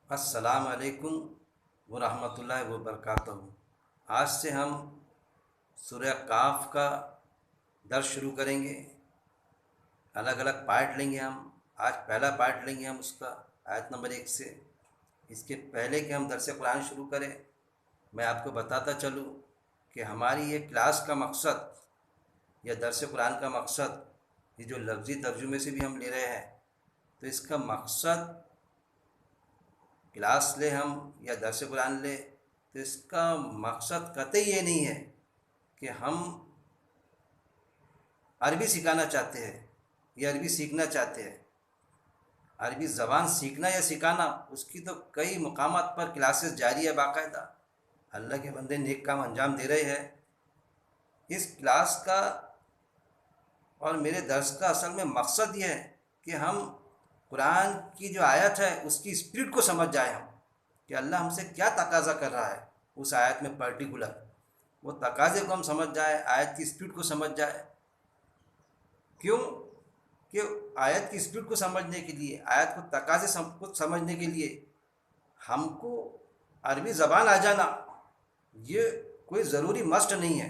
السلام علیکم ورحمۃ اللہ وبرکاتہ۔ آج سے ہم سورہ کاف کا درس شروع کریں گے۔ الگ الگ پارٹ لیں گے ہم۔ آج پہلا پارٹ لیں گے ہم اس کا آیت نمبر 1 سے۔ اس کے پہلے کہ ہم درس قرآن شروع کریں، میں آپ کو بتاتا چلوں کہ ہماری یہ کلاس کا مقصد یا درس قرآن کا مقصد، یہ جو لفظی ترجمے سے بھی ہم لے رہے ہیں، تو اس کا مقصد کلاس لے ہم یا درس قرآن لے، تو اس کا مقصد قطعی یہ نہیں ہے کہ ہم عربی سکھانا چاہتے ہیں یا عربی سیکھنا چاہتے ہیں۔ عربی زبان سیکھنا یا سکھانا، اس کی تو کئی مقامات پر کلاسز جاری ہے باقاعدہ۔ اللہ کے بندے نیک کام انجام دے رہے ہیں۔ اس کلاس کا اور میرے درس کا اصل میں مقصد یہ ہے کہ ہم قرآن کی جو آیت ہے اس کی اسپرٹ کو سمجھ جائیں ہم، کہ اللہ ہم سے کیا تقاضا کر رہا ہے اس آیت میں پرٹیکولر، وہ تقاضے کو ہم سمجھ جائیں، آیت کی اسپرٹ کو سمجھ جائیں۔ کیوں کہ آیت کی اسپرٹ کو سمجھنے کے لیے، آیت کو تقاضے کو سمجھنے کے لیے ہم کو عربی زبان آ جانا یہ کوئی ضروری مسٹ نہیں ہے،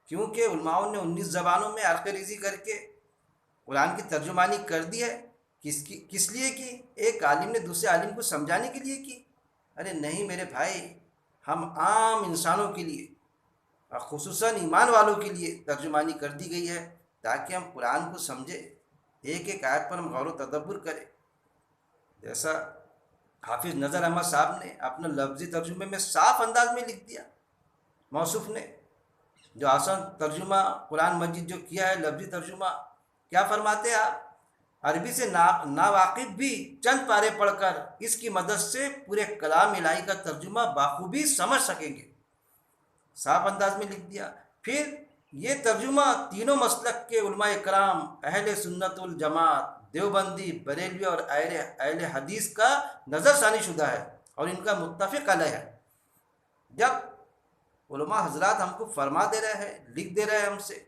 کیونکہ علماؤں نے 19 زبانوں میں عرق ریزی کر کے قرآن کی ترجمانی کر دی ہے۔ کس لیے کی؟ ایک عالم نے دوسرے عالم کو سمجھانے کے لیے کی؟ ارے نہیں میرے بھائی، ہم عام انسانوں کے لیے اور خصوصاً ایمان والوں کے لیے ترجمانی کر دی گئی ہے، تاکہ ہم قرآن کو سمجھے، ایک ایک آیت پر ہم غور و تدبر کریں۔ جیسا حافظ نظر احمد صاحب نے اپنا لفظی ترجمے میں صاف انداز میں لکھ دیا، موصوف نے جو آسان ترجمہ قرآن مجید جو کیا ہے لفظی ترجمہ، کیا فرماتے ہیں آپ؟ عربی سے ناواقف بھی چند پارے پڑھ کر اس کی مدد سے پورے کلام الہی کا ترجمہ بخوبی سمجھ سکیں گے، صاف انداز میں لکھ دیا۔ پھر یہ ترجمہ تینوں مسلک کے علماء اکرام، اہل سنت والجماعت، دیوبندی، بریلوی اور اہل حدیث کا نظر ثانی شدہ ہے اور ان کا متفق علیہ ہے۔ جب علماء حضرات ہم کو فرما دے رہے ہیں، لکھ دے رہے ہیں ہم سے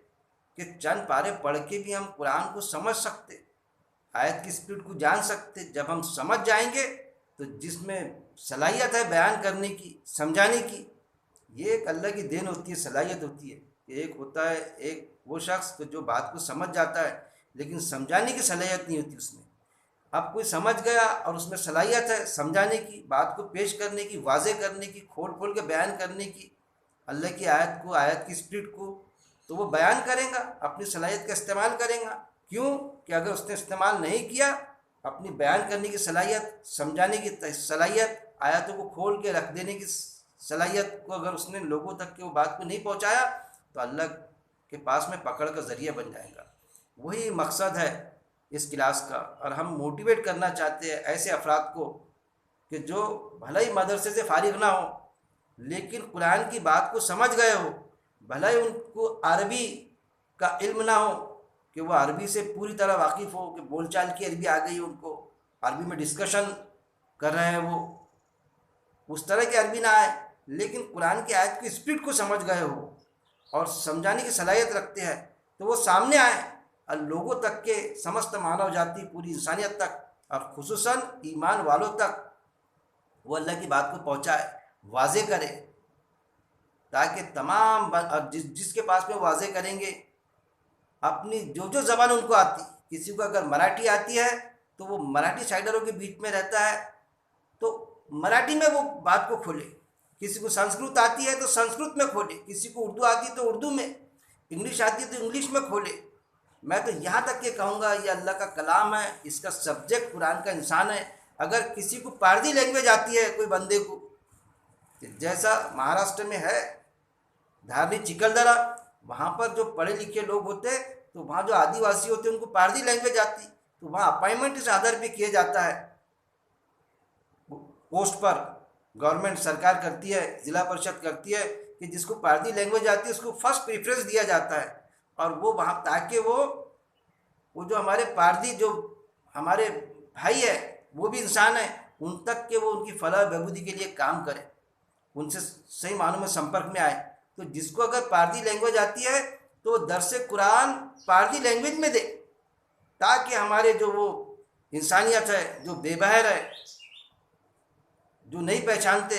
کہ چند پارے پڑھ کے بھی ہم قرآن کو سمجھ سکتے، آیت کی اسپرٹ کو جان سکتے، جب ہم سمجھ جائیں گے تو جس میں صلاحیت ہے بیان کرنے کی، سمجھانے کی، یہ ایک اللہ کی دین ہوتی ہے، صلاحیت ہوتی ہے کہ ایک ہوتا ہے ایک وہ شخص جو بات کو سمجھ جاتا ہے لیکن سمجھانے کی صلاحیت نہیں ہوتی اس میں۔ اب کوئی سمجھ گیا اور اس میں صلاحیت ہے سمجھانے کی، بات کو پیش کرنے کی، واضح کرنے کی، کھول کھول کے بیان کرنے کی، اللہ کی آیت کو، آیت کی اسپرٹ کو، تو وہ بیان کرے گا، اپنی صلاحیت کا استعمال کرے گا۔ کیوں کہ اگر اس نے استعمال نہیں کیا اپنی بیان کرنے کی صلاحیت، سمجھانے کی صلاحیت، آیاتوں کو کھول کے رکھ دینے کی صلاحیت کو اگر اس نے لوگوں تک کہ وہ بات کو نہیں پہنچایا تو اللہ کے پاس میں پکڑ کا ذریعہ بن جائے گا۔ وہی مقصد ہے اس کلاس کا، اور ہم موٹیویٹ کرنا چاہتے ہیں ایسے افراد کو کہ جو بھلا ہی مدرسے سے فارغ نہ ہو لیکن قرآن کی بات کو سمجھ گئے ہو، بھلا ہی ان کو عربی کا علم نہ ہو کہ وہ عربی سے پوری طرح واقف ہو، کہ بول چال کی عربی آ گئی ان کو، عربی میں ڈسکشن کر رہے ہیں وہ، اس طرح کی عربی نہ آئے لیکن قرآن کی آیت کی اسپرٹ کو سمجھ گئے ہو اور سمجھانے کی صلاحیت رکھتے ہیں، تو وہ سامنے آئے اور لوگوں تک کے سمست مانو جاتی پوری انسانیت تک اور خصوصاً ایمان والوں تک وہ اللہ کی بات کو پہنچائے، واضح کرے، تاکہ تمام جس کے پاس میں واضح کریں گے اپنی جو زبان ان کو آتی، کسی کو اگر مراٹھی آتی ہے تو وہ مراٹھی سائڈروں کے بیچ میں رہتا ہے تو مراٹھی میں وہ بات کو کھولے، کسی کو سنسکرت آتی ہے تو سنسکرت میں کھولے، کسی کو اردو آتی ہے تو اردو میں، انگلش آتی ہے تو انگلش میں کھولے۔ میں تو یہاں تک یہ کہوں گا یہ اللہ کا کلام ہے، اس کا سبجیکٹ قرآن کا انسان ہے۔ اگر کسی کو پاردی لینگویج آتی ہے کوئی بندے کو، جیسا مہاراشٹر میں ہے دھارنی چکلدرا، وہاں پر جو پڑھے لکھے لوگ ہوتے تو وہاں جو آدی واسی ہوتے ان کو پاردی لینگویج آتی تو وہاں اپائنٹمنٹ اس آدھار پہ کیا جاتا ہے، پوسٹ پر گورنمنٹ سرکار کرتی ہے، ضلع پریشد کرتی ہے کہ جس کو پاردی لینگویج آتی ہے اس کو فرسٹ پریفرنس دیا جاتا ہے، اور وہ وہاں تاکہ وہ جو ہمارے پاردی جو ہمارے بھائی ہے وہ بھی انسان ہے، ان تک کہ وہ ان کی فلاح بہبودی کے لیے کام کرے، ان سے صحیح معنوں میں سمپرک میں آئے۔ تو جس کو اگر پاردی لینگویج آتی ہے تو وہ درس قرآن پاردی لینگویج میں دے، تاکہ ہمارے جو وہ انسانیت ہے جو بے بہر ہے جو نہیں پہچانتے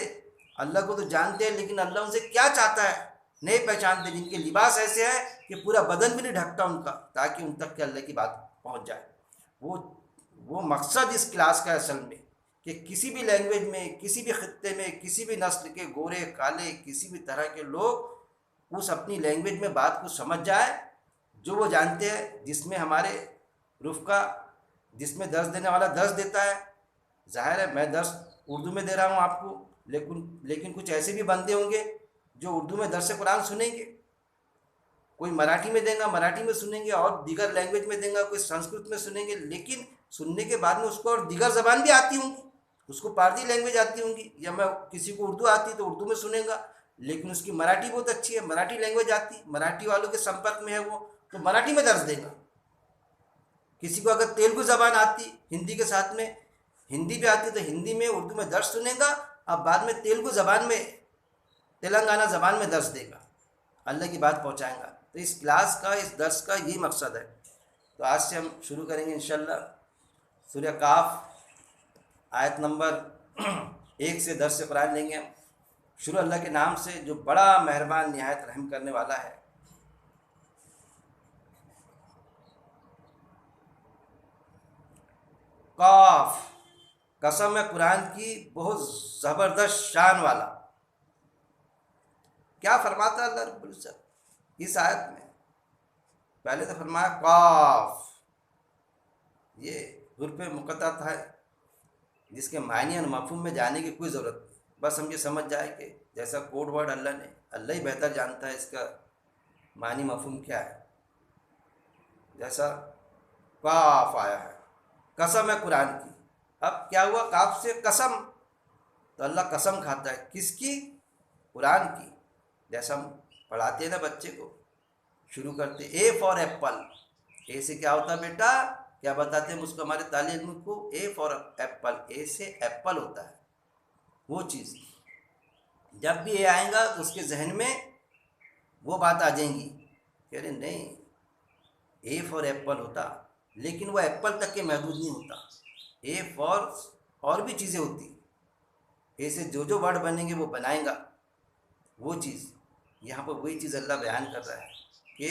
اللہ کو، تو جانتے ہیں لیکن اللہ ان سے کیا چاہتا ہے نہیں پہچانتے، جن کے لباس ایسے ہے کہ پورا بدن بھی نہیں ڈھکتا ان کا، تاکہ ان تک کہ اللہ کی بات پہنچ جائے۔ وہ وہ مقصد اس کلاس کا اصل میں، کہ کسی بھی لینگویج میں، کسی بھی خطے میں، کسی بھی نسل کے، گورے کالے، کسی بھی طرح کے لوگ اس اپنی لینگویج میں بات کو سمجھ جائے جو وہ جانتے ہیں، جس میں ہمارے رفقا، جس میں درس دینے والا درس دیتا ہے۔ ظاہر ہے میں درس اردو میں دے رہا ہوں آپ کو، لیکن کچھ ایسے بھی بندے ہوں گے جو اردو میں درس قرآن سنیں گے، کوئی مراٹھی میں دیں گا مراٹھی میں سنیں گے، اور دیگر لینگویج میں دیں گا، کوئی سنسکرت میں سنیں گے، لیکن سننے کے بعد میں اس کو اور دیگر زبان بھی آتی ہوں گی، اس کو پارسی لینگویج آتی ہوں گی، یا میں کسی کو اردو آتی تو اردو میں سنیں گا، لیکن اس کی مراٹھی بہت اچھی ہے، مراٹھی لینگویج آتی، مراٹھی والوں کے سمپرک میں ہے وہ، تو مراٹھی میں درس دے گا۔ کسی کو اگر تیلگو زبان آتی ہندی کے ساتھ میں، ہندی بھی آتی تو ہندی میں اردو میں درس سنے گا، اب بعد میں تیلگو زبان میں، تلنگانہ زبان میں درس دے گا، اللہ کی بات پہنچائیں گا۔ تو اس کلاس کا، اس درس کا یہی مقصد ہے۔ تو آج سے ہم شروع کریں گے انشاءاللہ سورہ کاف، آیت نمبر 1 سے درس قرآن لیں گے ہم۔ شروع اللہ کے نام سے جو بڑا مہربان نہایت رحم کرنے والا ہے۔ قاف، قسم ہے قرآن کی بہت زبردست شان والا۔ کیا فرماتا ہے اللہ رب العزت اس آیت میں؟ پہلے تو فرمایا قاف، یہ حرف مقطع ہے جس کے معنی اور مفہوم میں جانے کی کوئی ضرورت نہیں، بس ہم یہ سمجھ جائے کہ جیسا کوڈ ورڈ اللہ نے، اللہ ہی بہتر جانتا ہے اس کا معنی مفہوم کیا ہے۔ جیسا قاف آیا ہے، قسم ہے قرآن کی، اب کیا ہوا؟ قاف سے قسم، تو اللہ قسم کھاتا ہے کس کی؟ قرآن کی۔ جیسا ہم پڑھاتے ہیں نا بچے کو، شروع کرتے اے فار ایپل، اے سے کیا ہوتا ہے بیٹا؟ کیا بتاتے ہیں اس کو ہمارے طالب علم کو؟ اے فار ایپل، اے سے ایپل ہوتا ہے۔ وہ چیز جب بھی اے آئے گا تو اس کے ذہن میں وہ بات آ جائیں گی کہ ارے نہیں، اے فار ایپل ہوتا، لیکن وہ ایپل تک کے محدود نہیں ہوتا، اے فار اور بھی چیزیں ہوتی، اے سے جو ورڈ بنیں گے وہ بنائیں گا وہ چیز۔ یہاں پر وہی چیز اللہ بیان کر رہا ہے کہ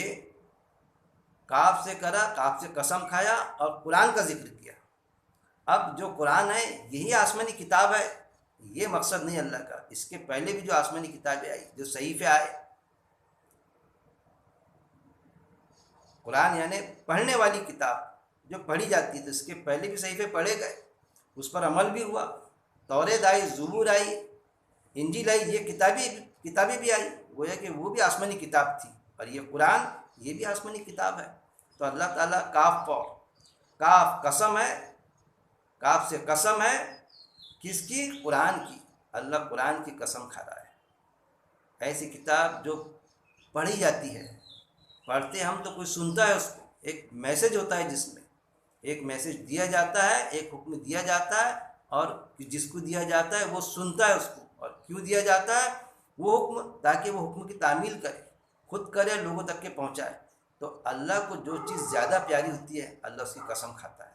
کاف سے کرا، کاف سے قسم کھایا اور قرآن کا ذکر کیا۔ اب جو قرآن ہے یہی آسمانی کتاب ہے، یہ مقصد نہیں اللہ کا، اس کے پہلے بھی جو آسمانی کتابیں آئی، جو صحیفے آئے، قرآن یعنی پڑھنے والی کتاب جو پڑھی جاتی ہے، تو اس کے پہلے بھی صحیفے پڑھے گئے، اس پر عمل بھی ہوا، توریت آئی، زبور آئی، انجیل آئی، یہ کتابیں بھی آئی، گویا کہ وہ بھی آسمانی کتاب تھی، اور یہ قرآن یہ بھی آسمانی کتاب ہے۔ تو اللہ تعالیٰ کاف پر، کاف قسم ہے، کاف سے قسم ہے کس کی؟ قرآن کی۔ اللہ قرآن کی قسم کھا رہا ہے، ایسی کتاب جو پڑھی جاتی ہے، پڑھتے ہم تو کوئی سنتا ہے اس کو، ایک میسج ہوتا ہے جس میں ایک میسج دیا جاتا ہے، ایک حکم دیا جاتا ہے، اور جس کو دیا جاتا ہے وہ سنتا ہے اس کو، اور کیوں دیا جاتا ہے وہ حکم؟ تاکہ وہ حکم کی تعمیل کرے، خود کرے، لوگوں تک کے پہنچائے۔ تو اللہ کو جو چیز زیادہ پیاری ہوتی ہے اللہ اس کی قسم کھاتا ہے۔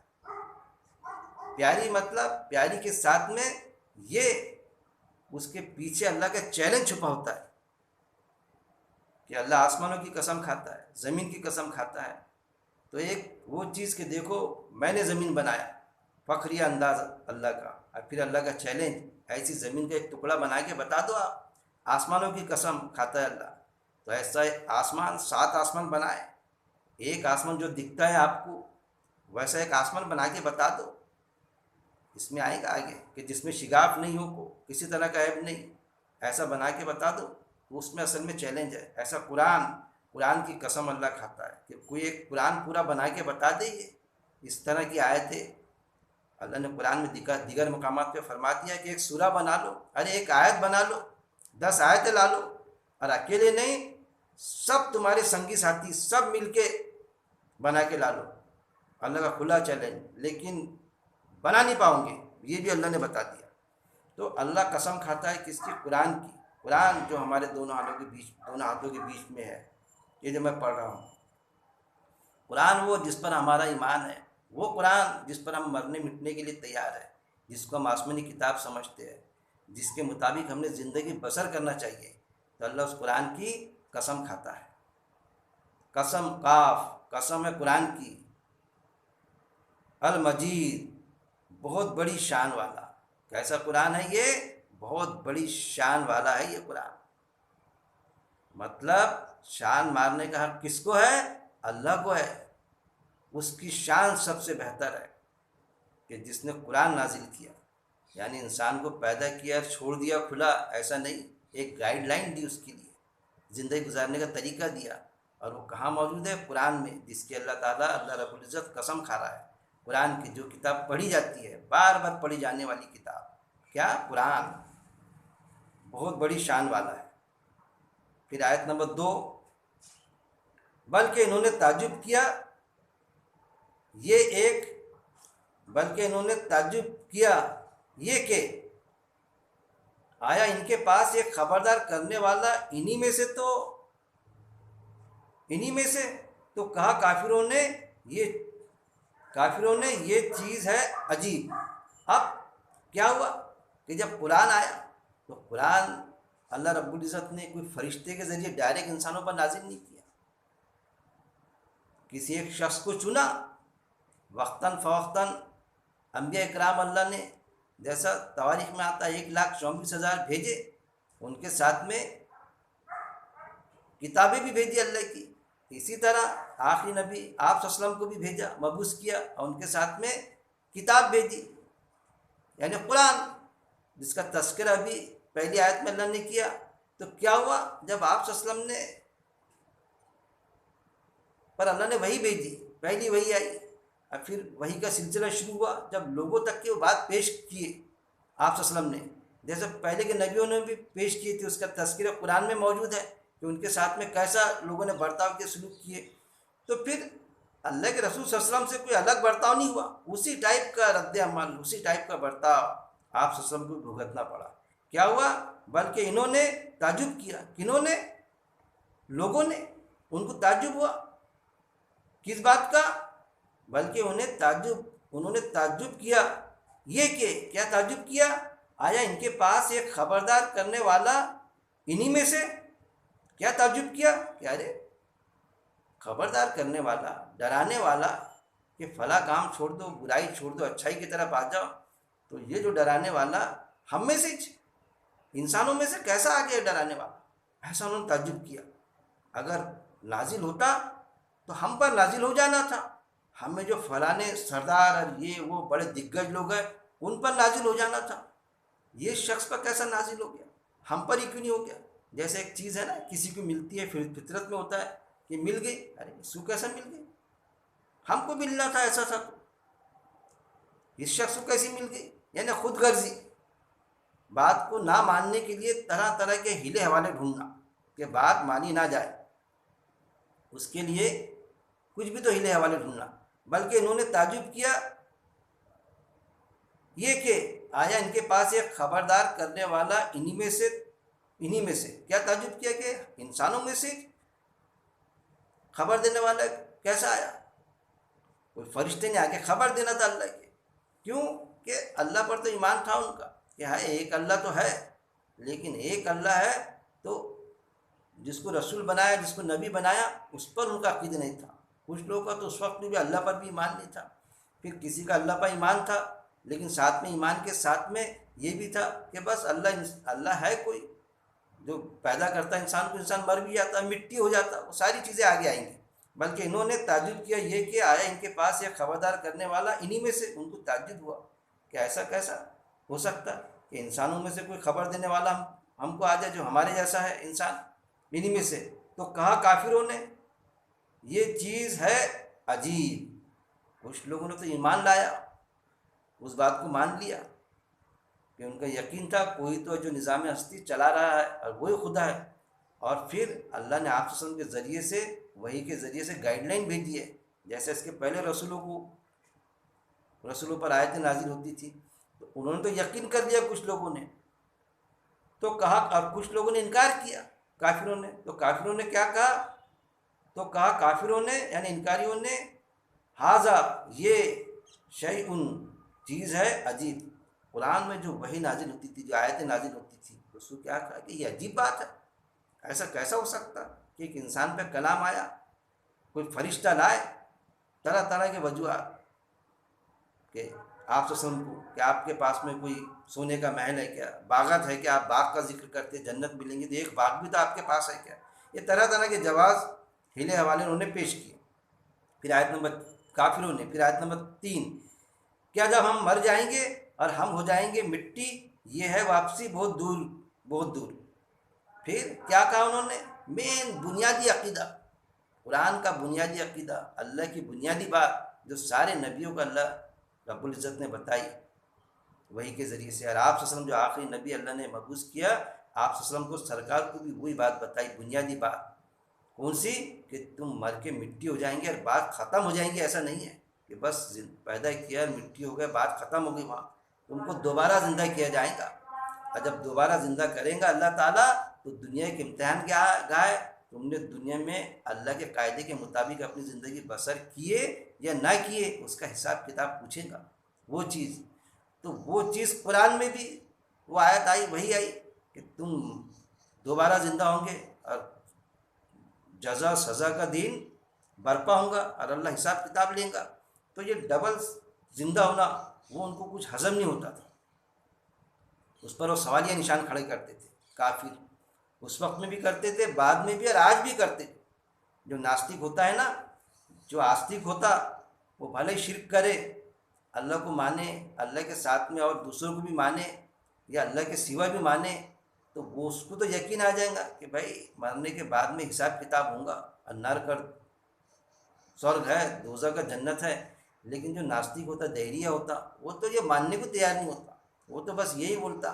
پیاری مطلب پیاری کے ساتھ میں یہ اس کے پیچھے اللہ کا چیلنج چھپا ہوتا ہے کہ اللہ آسمانوں کی قسم کھاتا ہے، زمین کی قسم کھاتا ہے۔ تو ایک وہ چیز کہ دیکھو میں نے زمین بنایا، فخریہ انداز اللہ کا، اور پھر اللہ کا چیلنج، ایسی زمین کا ایک ٹکڑا بنا کے بتا دو آپ، آسمانوں کی قسم کھاتا ہے اللہ۔ تو ایسا آسمان، 7 آسمان بنائے، ایک آسمان جو دکھتا ہے آپ کو ویسا ایک آسمان بنا کے بتا دو، اس میں آئے گا آگے کہ جس میں شگاف نہیں ہو، کسی طرح کا عیب نہیں، ایسا بنا کے بتا دو، تو اس میں اصل میں چیلنج ہے۔ ایسا قرآن کی قسم اللہ کھاتا ہے کہ کوئی ایک قرآن پورا بنا کے بتا دے، یہ اس طرح کی آیتیں اللہ نے قرآن میں دیگر مقامات پہ فرما دیا کہ ایک سورہ بنا لو، ارے ایک آیت بنا لو، 10 آیتیں لا لو، اور اکیلے نہیں، سب تمہارے سنگی ساتھی سب مل کے بنا کے لا لو، اللہ کا کھلا چیلنج، لیکن بنا نہیں پاؤں گے، یہ بھی اللہ نے بتا دیا۔ تو اللہ قسم کھاتا ہے کس کی؟ قرآن کی۔ قرآن جو ہمارے دونوں ہاتھوں کے بیچ میں ہے، یہ جو میں پڑھ رہا ہوں، قرآن وہ جس پر ہمارا ایمان ہے، وہ قرآن جس پر ہم مرنے مٹنے کے لیے تیار ہے، جس کو ہم آسمانی کتاب سمجھتے ہیں، جس کے مطابق ہم نے زندگی بسر کرنا چاہیے، تو اللہ اس قرآن کی قسم کھاتا ہے. قسم قاف، قسم ہے قرآن کی. المجید، بہت بڑی شان والا. کیسا قرآن ہے یہ؟ بہت بڑی شان والا ہے یہ قرآن. مطلب شان مارنے کا حق کس کو ہے؟ اللہ کو ہے. اس کی شان سب سے بہتر ہے کہ جس نے قرآن نازل کیا، یعنی انسان کو پیدا کیا چھوڑ دیا کھلا، ایسا نہیں. ایک گائیڈ لائن دی اس کے لیے، زندگی گزارنے کا طریقہ دیا، اور وہ کہاں موجود ہے؟ قرآن میں، جس کی اللہ تعالیٰ، اللہ رب العزت قسم کھا رہا ہے. قرآن کی جو کتاب پڑھی جاتی ہے، بار بار پڑھی جانے والی کتاب، کیا؟ قرآن. بہت بڑی شان والا ہے. پھر آیت نمبر 2، بلکہ انہوں نے تعجب کیا، بلکہ انہوں نے تعجب کیا یہ کہ آیا ان کے پاس ایک خبردار کرنے والا انہی میں سے تو کہا کافروں نے یہ چیز ہے عجیب. اب کیا ہوا کہ جب قرآن آیا تو قرآن اللہ رب العزت نے کوئی فرشتے کے ذریعے ڈائریکٹ انسانوں پر نازل نہیں کیا. کسی ایک شخص کو چنا، وقتاً فوقتاً انبیاء اکرام اللہ نے، جیسا تواریخ میں آتا ہے 1,24,000 بھیجے، ان کے ساتھ میں کتابیں بھی بھیجی اللہ کی. اسی طرح آخری نبی آپ صلی اللہ علیہ وسلم کو بھی بھیجا، مبعوث کیا، اور ان کے ساتھ میں کتاب بھیجی، یعنی قرآن، جس کا تذکرہ بھی پہلی آیت میں اللہ نے کیا. تو کیا ہوا؟ جب آپ صلی اللہ علیہ وسلم نے پر اللہ نے وحی بھیجی، پہلی وحی آئی، اور پھر وحی کا سلسلہ شروع ہوا، جب لوگوں تک کی وہ بات پیش کیے آپ صلی اللہ علیہ وسلم نے، جیسے پہلے کے نبیوں نے بھی پیش کی تھی. اس کا تذکرہ قرآن میں موجود ہے کہ ان کے ساتھ میں کیسا لوگوں نے برتاؤ کے سلوک کیے. تو پھر اللہ کے رسول صلی اللہ علیہ وسلم سے کوئی الگ برتاؤ نہیں ہوا، اسی ٹائپ کا رد عمل، اسی ٹائپ کا برتاؤ آپ صلی اللہ علیہ وسلم کو بھگتنا پڑا. کیا ہوا؟ بلکہ انہوں نے تعجب کیا. کنہوں نے؟ لوگوں نے. ان کو تعجب ہوا کس بات کا؟ بلکہ انہوں نے تعجب کیا یہ کہ، کیا تعجب کیا؟ آیا ان کے پاس ایک خبردار کرنے والا انہی میں سے. کیا تعجب کیا کہ ارے خبردار کرنے والا، ڈرانے والا کہ فلاں کام چھوڑ دو، برائی چھوڑ دو، اچھائی کی طرف آ جاؤ. تو یہ جو ڈرانے والا ہم میں سے، انسانوں میں سے کیسا آ گیا ڈرانے والا؟ ایسا انہوں نے تعجب کیا. اگر نازل ہوتا تو ہم پر نازل ہو جانا تھا، ہمیں جو فلانے سردار اور یہ وہ بڑے دگگج لوگ ہیں ان پر نازل ہو جانا تھا. یہ شخص پر کیسا نازل ہو گیا؟ ہم پر ہی کیوں نہیں ہو گیا؟ جیسے ایک چیز ہے نا، کسی کو ملتی ہے، فطرت میں ہوتا ہے کہ مل گئی، ارے اس کو کیسا مل گئی؟ ہم کو ملنا تھا، ایسا تھا، تو اس شخص کو کیسی مل گئی؟ یعنی خود غرضی، بات کو نہ ماننے کے لیے طرح طرح کے ہیلے حوالے ڈھونڈنا کہ بات مانی نہ جائے، اس کے لیے کچھ بھی تو ہیلے حوالے ڈھونڈنا. بلکہ انہوں نے تعجب کیا یہ کہ آیا ان کے پاس ایک خبردار کرنے والا انہی میں سے. کیا تعجب کیا کہ انسانوں میں سے خبر دینے والا کیسا آیا؟ کوئی فرشتے نے آ کے خبر دینا تھا اللہ کے. کیوں؟ کہ اللہ پر تو ایمان تھا ان کا کہ ہاں ایک اللہ تو ہے، لیکن ایک اللہ ہے تو جس کو رسول بنایا، جس کو نبی بنایا، اس پر ان کا عقیدہ نہیں تھا. کچھ لوگوں کا تو اس وقت بھی اللہ پر بھی ایمان نہیں تھا. پھر کسی کا اللہ پر ایمان تھا، لیکن ساتھ میں ایمان کے ساتھ میں یہ بھی تھا کہ بس اللہ ہے کوئی جو پیدا کرتا ہے انسان کو، انسان مر بھی جاتا، مٹی ہو جاتا، وہ ساری چیزیں آگے آئیں گی. بلکہ انہوں نے تعجب کیا یہ کہ آیا ان کے پاس ایک خبردار کرنے والا انہی میں سے. ان کو تعجب ہوا کہ ایسا کیسا ہو سکتا کہ انسانوں میں سے کوئی خبر دینے والا ہم کو آ جائے جو ہمارے جیسا ہے انسان انہی میں سے. تو کہا کافروں نے یہ چیز ہے عجیب. کچھ لوگوں نے تو ایمان لایا، اس بات کو مان لیا کہ ان کا یقین تھا کوئی تو جو نظام ہستی چلا رہا ہے اور وہی خدا ہے. اور پھر اللہ نے آپ صلی اللہ علیہ وسلم کے ذریعے سے، وحی کے ذریعے سے گائیڈ لائن بھیجی ہے. جیسے اس کے پہلے رسولوں پر آیتیں نازل ہوتی تھی، تو انہوں نے تو یقین کر لیا کچھ لوگوں نے. تو کہا، اور کچھ لوگوں نے انکار کیا کافروں نے. تو کافروں نے کیا کہا؟ تو کہا کافروں نے یعنی انکاریوں نے، ہاذا یہ شیء چیز ہے عجیب. قرآن میں جو وحی نازل ہوتی تھی، جو آیتیں نازل ہوتی تھی، اس کو کیا کہا کہ یہ عجیب بات ہے، ایسا کیسا ہو سکتا کہ ایک انسان پہ کلام آیا، کوئی فرشتہ لائے، طرح طرح کے وجوہات کہ آپ سے کو کہ آپ کے پاس میں کوئی سونے کا محل ہے کیا، باغات ہے کہ آپ باغ کا ذکر کرتے جنت ملیں گی، تو ایک باغ بھی تو آپ کے پاس ہے کیا؟ یہ طرح طرح کے جواز ہیلے حوالے انہوں نے پیش کیے۔ پھر آیت نمبر کافروں نے، پھر آیت نمبر 3، کیا جب ہم مر جائیں گے اور ہم ہو جائیں گے مٹی، یہ ہے واپسی بہت دور، بہت دور۔ پھر کیا کہا انہوں نے؟ مین بنیادی عقیدہ، قرآن کا بنیادی عقیدہ، اللہ کی بنیادی بات جو سارے نبیوں کو اللہ رب العزت نے بتائی وہی کے ذریعے سے، اور آپ صلی اللہ علیہ وسلم جو آخری نبی اللہ نے مبعوث کیا، آپ صلی اللہ علیہ وسلم کو سرکار کو بھی وہی بات بتائی، بنیادی بات کون سی؟ کہ تم مر کے مٹی ہو جائیں گے اور بات ختم ہو جائیں گے۔ ایسا نہیں ہے کہ بس پیدا کیا اور مٹی ہو گئے، بات ختم ہو گئی وہاں، تم کو دوبارہ زندہ کیا جائے گا، اور جب دوبارہ زندہ کریں گا اللہ تعالیٰ تو دنیا کے امتحان کیا گائے، تم نے دنیا میں اللہ کے قاعدے کے مطابق اپنی زندگی بسر کیے یا نہ کیے، اس کا حساب کتاب پوچھے گا وہ چیز۔ تو وہ چیز قرآن میں بھی وہ آیت آئی، وہی آئی کہ تم دوبارہ زندہ ہوں گے اور جزا سزا کا دن برپا ہوگا اور اللہ حساب کتاب لیں گا۔ تو یہ ڈبل زندہ ہونا وہ ان کو کچھ ہضم نہیں ہوتا تھا، اس پر وہ سوالیہ نشان کھڑے کرتے تھے کافر، اس وقت میں بھی کرتے تھے، بعد میں بھی، اور آج بھی کرتے تھے۔ جو ناستک ہوتا ہے نا، جو آستک ہوتا، وہ بھلے شرک کرے، اللہ کو مانے، اللہ کے ساتھ میں اور دوسروں کو بھی مانے یا اللہ کے سوا بھی مانے، تو وہ اس کو تو یقین آ جائے گا کہ بھائی مرنے کے بعد میں حساب کتاب ہوں گا، النار کا سورگ ہے، دوزخ کا جنت ہے۔ لیکن جو ناستک ہوتا، دہریہ ہوتا، وہ تو یہ ماننے کو تیار نہیں ہوتا، وہ تو بس یہی بولتا،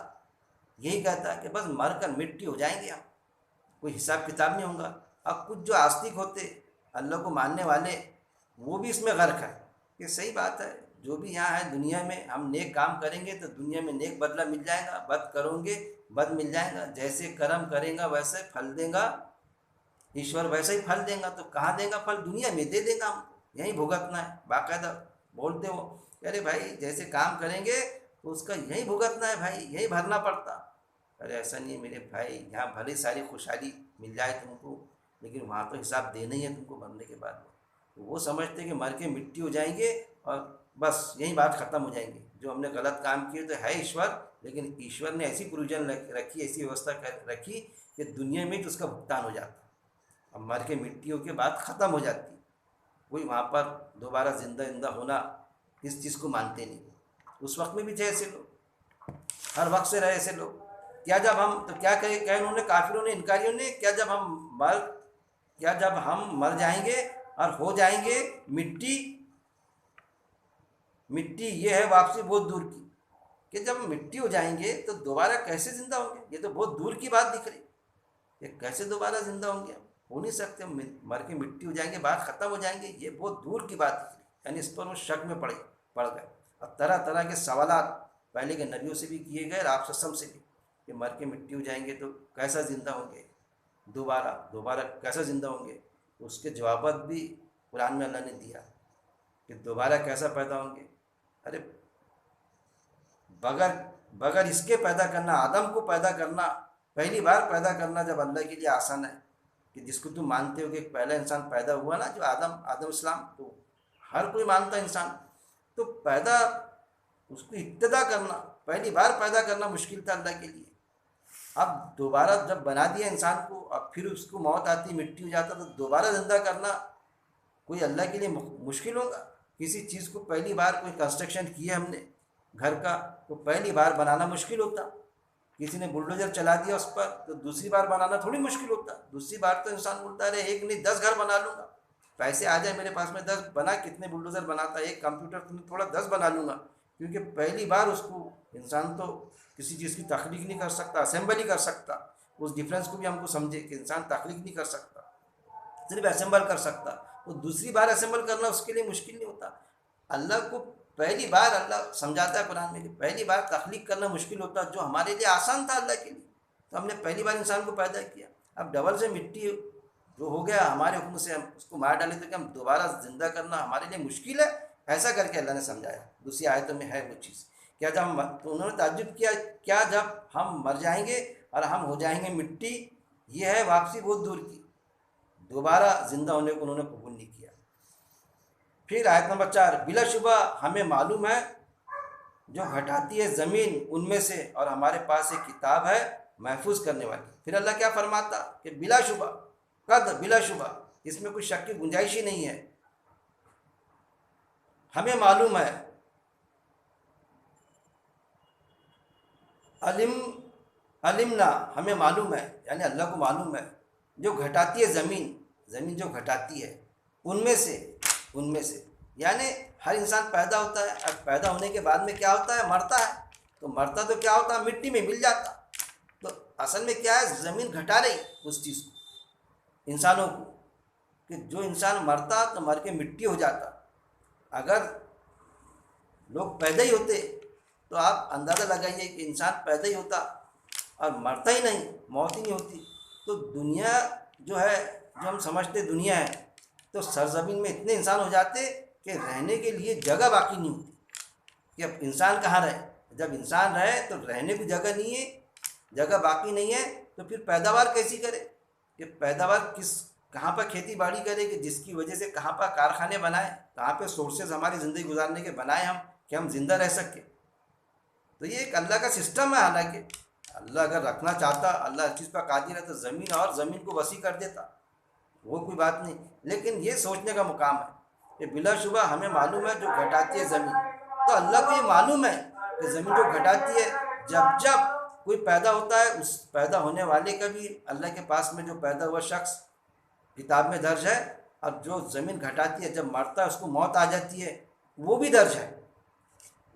یہی کہتا کہ بس مر کر مٹی ہو جائیں گے ہم، کوئی حساب کتاب نہیں ہوگا۔ اب کچھ جو آستک ہوتے، اللہ کو ماننے والے، وہ بھی اس میں غرق ہے کہ صحیح بات ہے، جو بھی یہاں ہے دنیا میں ہم نیک کام کریں گے تو دنیا میں نیک بدلہ مل جائے گا، بد کرو گے بد مل جائے گا، جیسے کرم کریں گا ویسے پھل دے گا ایشور، ویسا ہی پھل دیں گا۔ تو کہاں دیں گا پھل؟ دنیا میں دے دیں گا ہم کو، یہیں بھگتنا ہے۔ باقاعدہ بولتے ہو کہ ارے بھائی جیسے کام کریں گے تو اس کا یہیں بھگتنا ہے بھائی، یہیں بھرنا پڑتا۔ ارے ایسا نہیں ہے میرے بھائی، یہاں بھلے ساری خوشحالی مل جائے تم کو، لیکن وہاں تو حساب دینا ہی ہے تم کو مرنے کے بعد میں۔ تو وہ سمجھتے کہ مر کے مٹی ہو جائیں گے اور بس یہیں بات ختم ہو جائیں گی، جو ہم نے غلط کام کیے تو ہے ایشور، لیکن ایشور نے ایسی پروویژن رکھی، ایسی ویوستھا رکھی کہ دنیا میں تو اس کا بھگتان ہو جاتا، اب مر کے مٹی ہو کے بعد ختم ہو جاتی، کوئی وہاں پر دوبارہ زندہ ہونا اس چیز کو مانتے نہیں۔ اس وقت میں بھی تھے ایسے لوگ، ہر وقت سے رہے ایسے لوگ۔ کیا جب ہم، تو کیا کہ انہوں نے، کافروں نے، انکاریوں نے، کیا جب ہم مر جائیں گے اور ہو جائیں گے مٹی، مٹی یہ ہے واپسی بہت دور کی، کہ جب مٹی ہو جائیں گے تو دوبارہ کیسے زندہ ہوں گے؟ یہ تو بہت دور کی بات دکھ رہی، کہ کیسے دوبارہ زندہ ہوں گے؟ ہو نہیں سکتے، مر کے مٹی ہو جائیں گے، بات ختم ہو جائیں گے، یہ بہت دور کی بات دکھ رہی۔ یعنی اس پر وہ شک میں پڑ گئے، اور طرح طرح کے سوالات پہلے کے نبیوں سے بھی کیے گئے اور آپ وسلم سے بھی، کہ مر کے مٹی ہو جائیں گے تو کیسا زندہ ہوں گے، دوبارہ کیسا زندہ ہوں گے؟ اس کے جوابات بھی قرآن میں اللہ نے دیا کہ دوبارہ کیسا پیدا ہوں گے۔ ارے بغیر اس کے پیدا کرنا، آدم کو پیدا کرنا، پہلی بار پیدا کرنا جب اللہ کے لیے آسان ہے، کہ جس کو تم مانتے ہو کہ ایک پہلا انسان پیدا ہوا نا، جو آدم اسلام، تو ہر کوئی مانتا ہے انسان، تو پیدا اس کو ابتدا کرنا، پہلی بار پیدا کرنا مشکل تھا اللہ کے لیے۔ اب دوبارہ جب بنا دیا انسان کو، اب پھر اس کو موت آتی، مٹی ہو جاتا، تو دوبارہ زندہ کرنا کوئی اللہ کے لیے مشکل ہوگا؟ کسی چیز کو پہلی بار کوئی کنسٹرکشن کیا ہم نے گھر کا، تو پہلی بار بنانا مشکل ہوتا، کسی نے بلڈوزر چلا دیا اس پر، تو دوسری بار بنانا تھوڑی مشکل ہوتا، دوسری بار تو انسان بولتا ہے ایک نہیں 10 گھر بنا لوں گا، پیسے آ جائے میرے پاس میں 10 بنا، کتنے بلڈوزر بناتا ہے، ایک کمپیوٹر تو میں تھوڑا 10 بنا لوں گا، کیونکہ پہلی بار اس کو انسان تو کسی چیز کی تخلیق نہیں کر سکتا، اسمبل ہی کر سکتا۔ اس ڈفرینس کو بھی ہم کو سمجھے کہ انسان تخلیق نہیں کر سکتا، صرف اسمبل کر سکتا، تو دوسری بار اسمبل کرنا اس کے لیے مشکل نہیں ہوتا۔ اللہ کو پہلی بار، اللہ سمجھاتا ہے قرآن میں کہ پہلی بار تخلیق کرنا مشکل ہوتا، جو ہمارے لیے آسان تھا اللہ کے لیے، تو ہم نے پہلی بار انسان کو پیدا کیا۔ اب ڈبل سے مٹی جو ہو گیا ہمارے حکم سے، ہم اس کو مار ڈالے، تو کہ ہم دوبارہ زندہ کرنا ہمارے لیے مشکل ہے، ایسا کر کے اللہ نے سمجھایا۔ دوسری آیتوں میں ہے وہ چیز کیا جب تو انہوں نے تعجب کیا، کیا جب ہم مر جائیں گے اور ہم ہو جائیں گے مٹی؟ یہ ہے واپسی بہت دور کی، دوبارہ زندہ ہونے کو انہوں نے قبول نہیں کیا۔ پھر آیت نمبر 4، بلا شبہ ہمیں معلوم ہے جو گھٹاتی ہے زمین ان میں سے، اور ہمارے پاس ایک کتاب ہے محفوظ کرنے والی۔ پھر اللہ کیا فرماتا کہ بلا شبہ، قد، بلا شبہ، اس میں کوئی شک کی گنجائش ہی نہیں ہے، ہمیں معلوم ہے، علمنا، ہمیں معلوم ہے، یعنی اللہ کو معلوم ہے، جو گھٹاتی ہے زمین، زمین جو گھٹاتی ہے ان میں سے یعنی ہر انسان پیدا ہوتا ہے، اور پیدا ہونے کے بعد میں کیا ہوتا ہے؟ مرتا ہے۔ تو مرتا تو کیا ہوتا ہے؟ مٹی میں مل جاتا۔ تو اصل میں کیا ہے؟ زمین گھٹا رہی اس چیز کو، انسانوں کو، کہ جو انسان مرتا تو مر کے مٹی ہو جاتا۔ اگر لوگ پیدا ہی ہوتے تو آپ اندازہ لگائیے کہ انسان پیدا ہی ہوتا اور مرتا ہی نہیں، موت ہی نہیں ہوتی، تو دنیا جو ہے، جو ہم سمجھتے دنیا ہے، تو سرزمین میں اتنے انسان ہو جاتے کہ رہنے کے لیے جگہ باقی نہیں ہوتی، کہ اب انسان کہاں رہے؟ جب انسان رہے تو رہنے کی جگہ نہیں ہے، جگہ باقی نہیں ہے، تو پھر پیداوار کیسی کرے؟ کہ پیداوار کہاں پر کھیتی باڑی کرے، کہ جس کی وجہ سے کہاں پر کارخانے بنائے، کہاں پہ سورسز ہماری زندگی گزارنے کے بنائے ہم، کہ ہم زندہ رہ سکیں۔ تو یہ ایک اللہ کا سسٹم ہے، حالانکہ اللہ اگر رکھنا چاہتا، اللہ ہر چیز پر قادر ہے، تو زمین کو وسیع کر دیتا، وہ کوئی بات نہیں۔ لیکن یہ سوچنے کا مقام ہے کہ بلا شبہ ہمیں معلوم ہے جو گھٹاتی ہے زمین۔ تو اللہ کو یہ معلوم ہے کہ زمین جو گھٹاتی ہے، جب کوئی پیدا ہوتا ہے، اس پیدا ہونے والے کا بھی اللہ کے پاس میں جو پیدا ہوا شخص کتاب میں درج ہے، اور جو زمین گھٹاتی ہے جب مرتا ہے اس کو موت آ جاتی ہے، وہ بھی درج ہے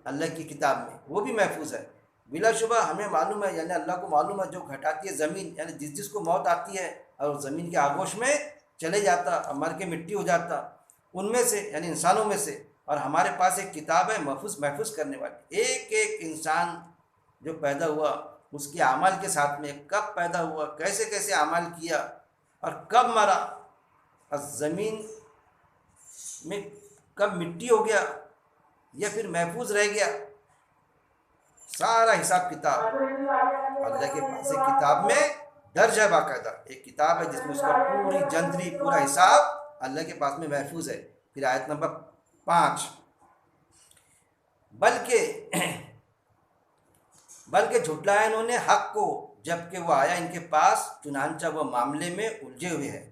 اللہ کی کتاب میں، وہ بھی محفوظ ہے۔ بلا شبہ ہمیں معلوم ہے، یعنی اللہ کو معلوم ہے جو گھٹاتی ہے زمین، یعنی جس کو موت آتی ہے اور زمین کے آغوش میں چلے جاتا اور مر کے مٹی ہو جاتا، ان میں سے یعنی انسانوں میں سے، اور ہمارے پاس ایک کتاب ہے محفوظ کرنے والی۔ ایک ایک انسان جو پیدا ہوا اس کے اعمال کے ساتھ میں، کب پیدا ہوا، کیسے کیسے اعمال کیا، اور کب مرا، اور زمین میں کب مٹی ہو گیا یا پھر محفوظ رہ گیا، سارا حساب کتاب اللہ کے پاس ایک کتاب میں درج ہے، باقاعدہ ایک کتاب ہے جس میں اس کا پوری جنتری، پورا حساب اللہ کے پاس میں محفوظ ہے۔ پھر آیت نمبر 5، بلکہ جھٹلایا انہوں نے حق کو جب کہ وہ آیا ان کے پاس، چنانچہ وہ معاملے میں الجھے ہوئے ہیں۔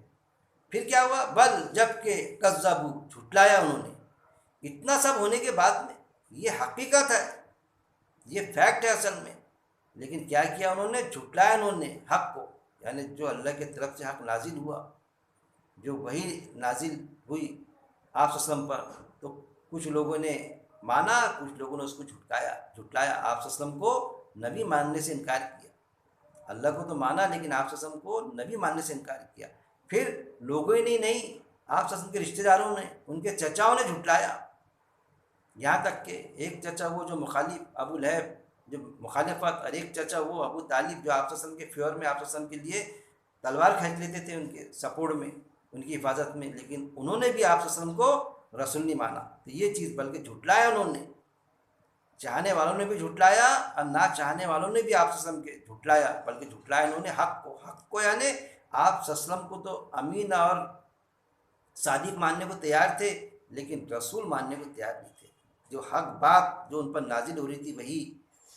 پھر کیا ہوا؟ بل، جب کہ کذبوا، جھٹلایا انہوں نے۔ اتنا سب ہونے کے بعد میں یہ حقیقت ہے، یہ فیکٹ ہے اصل میں، لیکن کیا کیا انہوں نے؟ جھٹلایا انہوں نے حق کو، یعنی جو اللہ کی طرف سے حق نازل ہوا، جو وہی نازل ہوئی آپ صلی اللہ علیہ وسلم پر، تو کچھ لوگوں نے مانا، کچھ لوگوں نے اس کو جھٹلایا۔ آپ صلی اللہ علیہ وسلم کو نبی ماننے سے انکار کیا، اللہ کو تو مانا لیکن آپ صلی اللہ علیہ وسلم کو نبی ماننے سے انکار کیا۔ پھر لوگوں ہی نہیں، آپ صلی اللہ علیہ وسلم کے رشتہ داروں نے، ان کے چچاؤں نے جھٹلایا، یہاں تک کہ ایک چچا وہ جو مخالف، ابو لہب جو مخالفت، اور ایک چچا وہ ابو طالب جو آپ صلی اللہ علیہ وسلم کے فیور میں آپ صلی اللہ علیہ وسلم کے لیے تلوار کھینچ لیتے تھے ان کے سپورٹ میں، ان کی حفاظت میں، لیکن انہوں نے بھی آپ صلی اللہ علیہ وسلم کو رسول نہیں مانا۔ تو یہ چیز بلکہ جھٹلایا انہوں نے، چاہنے والوں نے بھی جھٹلایا اور نہ چاہنے والوں نے بھی آپ صلی اللہ علیہ وسلم کے جھٹلایا، بلکہ جھٹلایا انہوں نے حق کو یعنی آپ صلی اللہ علیہ وسلم کو تو امین اور صادق ماننے کو تیار تھے، لیکن رسول ماننے کو تیار نہیں تھے۔ جو حق بات جو ان پر نازل ہو رہی تھی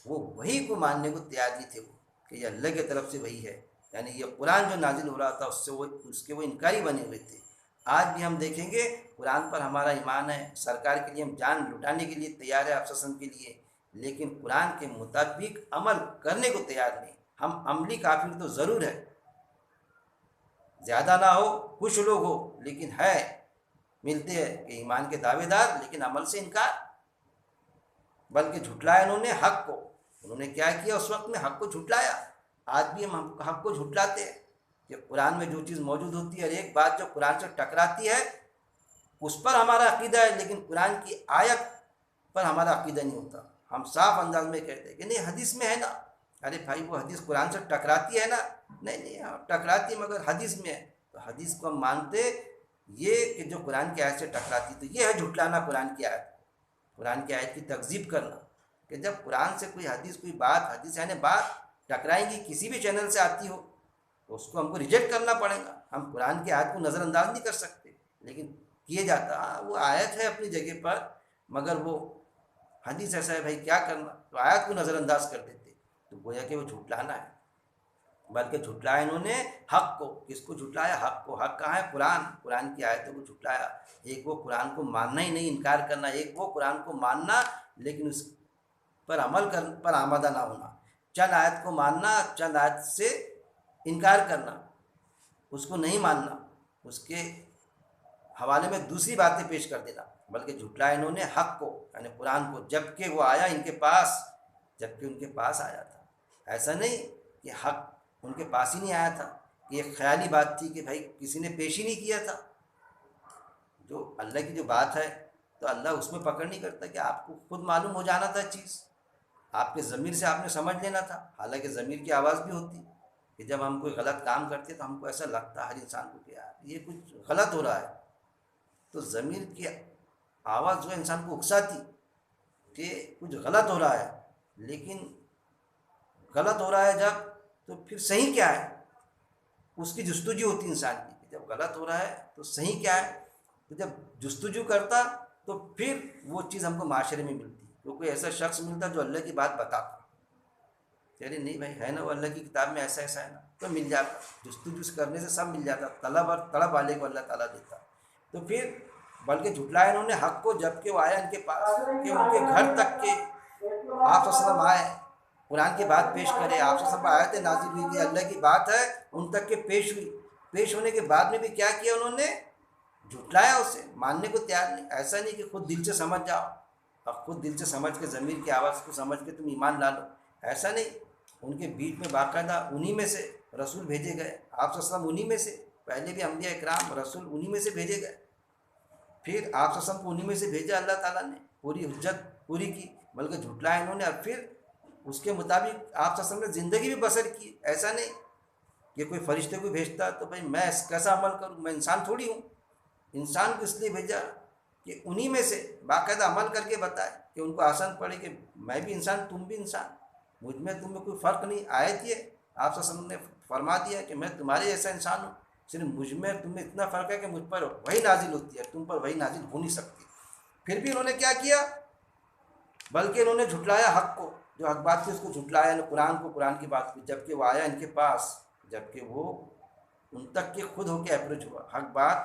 وہی کو ماننے کو تیار نہیں تھے، وہ کہ یہ اللہ کی طرف سے وہی ہے، یعنی یہ قرآن جو نازل ہو رہا تھا اس کے وہ انکاری بنے ہوئے تھے۔ آج بھی ہم دیکھیں گے قرآن پر ہمارا ایمان ہے، سرکار کے لیے ہم جان لٹانے کے لیے تیار ہے آپ صلی اللہ علیہ وسلم کے لیے، لیکن قرآن کے مطابق عمل کرنے کو تیار نہیں۔ ہم عملی کافر تو ضرور ہے، زیادہ نہ ہو، کچھ لوگ ہو، لیکن ہے، ملتے ہیں کہ ایمان کے دعوے دار لیکن عمل سے انکار۔ بلکہ جھٹلایا انہوں نے حق کو، انہوں نے کیا کیا اس وقت میں؟ حق کو جھٹلایا۔ آج بھی ہم حق کو جھٹلاتے ہیں کہ قرآن میں جو چیز موجود ہوتی ہے، اور ایک بات جو قرآن سے ٹکراتی ہے اس پر ہمارا عقیدہ ہے، لیکن قرآن کی آیت پر ہمارا عقیدہ نہیں ہوتا۔ ہم صاف انداز میں کہتے ہیں کہ نہیں حدیث میں ہے نا، ارے بھائی وہ حدیث قرآن سے ٹکراتی ہے نا، نہیں ٹکراتی مگر حدیث میں ہے، تو حدیث کو ہم مانتے، یہ کہ جو قرآن کی آیت سے ٹکراتی، تو یہ ہے جھٹلانا قرآن کی آیت، قرآن کی آیت کی تکذیب کرنا، کہ جب قرآن سے کوئی حدیث کوئی بات حدیث یعنی بات ٹکرائیں گی کسی بھی چینل سے آتی ہو تو اس کو ہم کو ریجیکٹ کرنا پڑے گا. ہم قرآن کی آیت کو نظر انداز نہیں کر سکتے لیکن کیے جاتا وہ آیت ہے اپنی جگہ پر مگر وہ حدیث ایسا ہے بھائی کیا کرنا تو آیت کو نظر انداز کر دیتے تو گویا کہ وہ جھٹلانا ہے. بلکہ جھٹلایا انہوں نے حق کو. کس کو جھٹلایا؟ حق کو. حق کہاں ہے؟ قرآن کی آیتوں کو جھٹلایا. ایک وہ قرآن کو ماننا ہی نہیں انکار کرنا, ایک وہ قرآن کو ماننا لیکن اس پر عمل پر آمادہ نہ ہونا. چند آیت کو ماننا, چند آیت سے انکار کرنا, اس کو نہیں ماننا, اس کے حوالے میں دوسری باتیں پیش کر دینا. بلکہ جھٹلایا انہوں نے حق کو یعنی قرآن کو جب کہ وہ آیا ان کے پاس, جب کہ ان کے پاس آیا تھا. ایسا نہیں کہ حق ان کے پاس ہی نہیں آیا تھا کہ ایک خیالی بات تھی کہ بھائی کسی نے پیش ہی نہیں کیا تھا. جو اللہ کی جو بات ہے تو اللہ اس میں پکڑ نہیں کرتا کہ آپ کو خود معلوم ہو جانا تھا چیز, آپ کے ضمیر سے آپ نے سمجھ لینا تھا. حالانکہ ضمیر کی آواز بھی ہوتی کہ جب ہم کوئی غلط کام کرتے تو ہم کو ایسا لگتا ہر انسان کو کہ یار یہ کچھ غلط ہو رہا ہے, تو ضمیر کی آواز جو ہے انسان کو اکساتی کہ کچھ غلط ہو رہا ہے. لیکن غلط ہو رہا ہے جب تو پھر صحیح کیا ہے اس کی جستجو ہوتی انسان کی. جب غلط ہو رہا ہے تو صحیح کیا ہے, تو جب جستجو کرتا تو پھر وہ چیز ہم کو معاشرے میں ملتی. تو کوئی ایسا شخص ملتا جو اللہ کی بات بتاتا, یعنی نہیں بھائی ہے نا وہ اللہ کی کتاب میں ایسا ایسا ہے نا, تو مل جاتا. جستجو کرنے سے سب مل جاتا, طلب اور طلب والے کو اللہ تعالیٰ دیتا. تو پھر بلکہ جھٹلایا انہوں نے حق کو جب کہ وہ آیا ان کے پاس کہ ان کے گھر تک کے آپ وسلم آئے قرآن کی بات پیش کرے. آپ سے سب آیتیں نازل ہوئی کہ اللہ کی بات ہے ان تک کے پیش ہوئی. پیش ہونے کے بعد میں بھی کیا کیا انہوں نے؟ جھٹلایا اسے, ماننے کو تیار نہیں. ایسا نہیں کہ خود دل سے سمجھ جاؤ, اب خود دل سے سمجھ کے ضمیر کی آواز کو سمجھ کے تم ایمان لا لو, ایسا نہیں. ان کے بیچ میں باقاعدہ انہی میں سے رسول بھیجے گئے. آپ صلی اللہ علیہ وسلم انہی میں سے, پہلے بھی انبیاء اکرام رسول انہی میں سے بھیجے گئے. پھر آپ صلی اللہ علیہ وسلم کو انہی میں سے بھیجا اللہ تعالیٰ نے, پوری حجت پوری کی. بلکہ جھٹلایا انہوں نے اور پھر اس کے مطابق آپ صلی اللہ علیہ وسلم نے زندگی بھی بسر کی. ایسا نہیں کہ کوئی فرشتے کو بھیجتا تو بھائی میں کیسا عمل کروں, میں انسان تھوڑی ہوں. انسان کو اس لیے بھیجا کہ انہی میں سے باقاعدہ عمل کر کے بتائے کہ ان کو آسان پڑے کہ میں بھی انسان تم بھی انسان, مجھ میں تم میں کوئی فرق نہیں. آیت یہ آپ صلی اللہ علیہ وسلم نے فرما دیا کہ میں تمہارے جیسا انسان ہوں, صرف مجھ میں تم میں اتنا فرق ہے کہ مجھ پر وہی نازل ہوتی ہے, تم پر وہی نازل ہو نہیں سکتی. پھر بھی انہوں نے کیا کیا؟ بلکہ انہوں نے جھٹلایا حق کو, جو حق بات تھی اس کو جھٹلایا, قرآن کو, قرآن کی بات کی. جب کہ وہ آیا ان کے پاس, جب کہ وہ ان تک کے خود ہو کے اپروچ ہوا. حق بات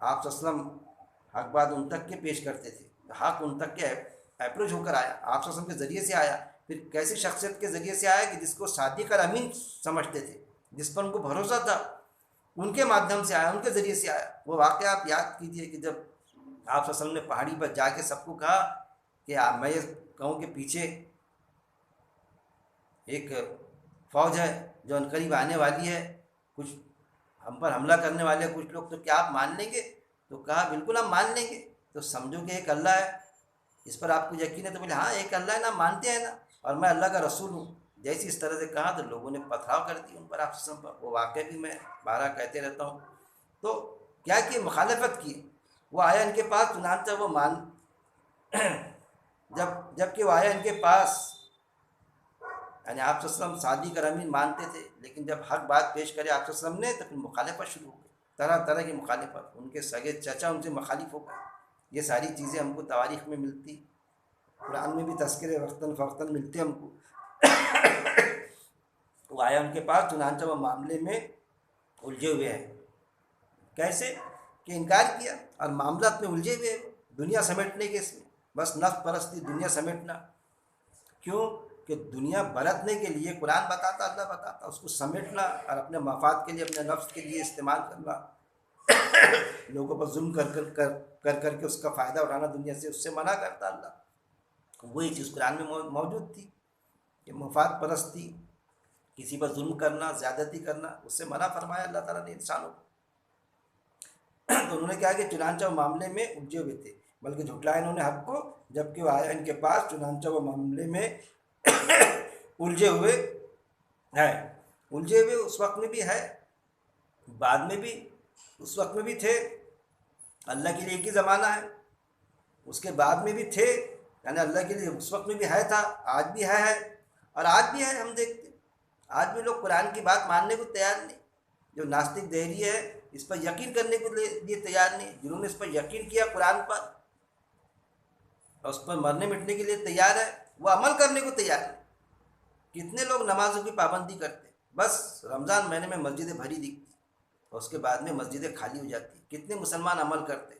آپ صلی اللہ علیہ وسلم حق بات ان تک کے پیش کرتے تھے, حق ان تک کے اپروچ ہو کر آیا, آپ صلی اللہ علیہ وسلم کے ذریعے سے آیا. پھر کیسی شخصیت کے ذریعے سے آیا کہ جس کو صادق اور امین سمجھتے تھے, جس پر ان کو بھروسہ تھا, ان کے مادھیم سے آیا, ان کے ذریعے سے آیا. وہ واقعہ آپ یاد کیجیے کہ جب آپ صلی اللہ علیہ وسلم نے پہاڑی پر جا کے سب کو کہا کہ میں یہ کہوں کہ پیچھے ایک فوج ہے جو عنقریب آنے والی ہے, کچھ ہم پر حملہ کرنے والے کچھ لوگ, تو کیا آپ مان لیں گے؟ تو کہا بالکل ہم مان لیں گے. تو سمجھو کہ ایک اللہ ہے, اس پر آپ کو یقین ہے؟ تو بولے ہاں ایک اللہ ہے نا, مانتے ہیں نا, اور میں اللہ کا رسول ہوں. جیسی اس طرح سے کہا تو لوگوں نے پتھراؤ کر دی ان پر, آپ سے وہ واقعہ بھی میں بارہ کہتے رہتا ہوں. تو کیا کی مخالفت کی. وہ آیا ان کے پاس, چنانچہ وہ جب کہ وہ آیا ان کے پاس, یعنی آپ صلی اللہ علیہ وسلم صادق اور امین مانتے تھے, لیکن جب حق بات پیش کرے آپ صلی اللہ علیہ وسلم نے تو پھر مخالفت شروع ہو گئی, طرح طرح کی مخالفت. ان کے سگے چچا ان سے مخالف ہو گئے. یہ ساری چیزیں ہم کو تواریخ میں ملتی, قرآن میں بھی تذکرے وقتاً فوقتاً ملتے ہم کو. وہ آیا ان کے پاس, چنانچہ وہ معاملے میں الجھے ہوئے ہیں. کیسے کہ انکار کیا اور معاملات میں الجھے ہوئے, دنیا سمیٹنے کے, اس میں بس نفس پرستی, دنیا سمیٹنا. کیوں کہ دنیا برتنے کے لیے قرآن بتاتا, اللہ بتاتا, اس کو سمیٹنا اور اپنے مفاد کے لیے, اپنے نفس کے لیے استعمال کرنا, لوگوں پر ظلم کر کے اس کا فائدہ اٹھانا دنیا سے, اس سے منع کرتا اللہ. وہی چیز قرآن میں موجود تھی کہ مفاد پرستی, کسی پر ظلم کرنا, زیادتی کرنا, اس سے منع فرمایا اللہ تعالیٰ نے انسانوں کو. تو انہوں نے کہا کہ چنانچہ وہ معاملے میں الجھے ہوئے تھے, بلکہ جھٹلایا انہوں نے حق کو جب کہ وہ آیا ان کے پاس, چنانچہ وہ معاملے میں الجھے ہوئے ہے. الجھے ہوئے اس وقت میں بھی ہے, بعد میں بھی, اس وقت میں بھی تھے. اللہ کے لیے ایک ہی زمانہ ہے, اس کے بعد میں بھی تھے, یعنی اللہ کے لیے اس وقت میں بھی ہے تھا، آج بھی ہے اور آج بھی ہے. ہم دیکھتے ہیں آج بھی لوگ قرآن کی بات ماننے کو تیار نہیں. جو ناستک دہری ہے اس پر یقین کرنے کے لیے تیار نہیں. جنہوں نے اس پر یقین کیا قرآن پر اور اس پر مرنے مٹنے کے لیے تیار ہے، وہ عمل کرنے کو تیار ہے. کتنے لوگ نمازوں کی پابندی کرتے، بس رمضان مہینے میں مسجدیں بھری دکھتی اور اس کے بعد میں مسجدیں خالی ہو جاتی. کتنے مسلمان عمل کرتے،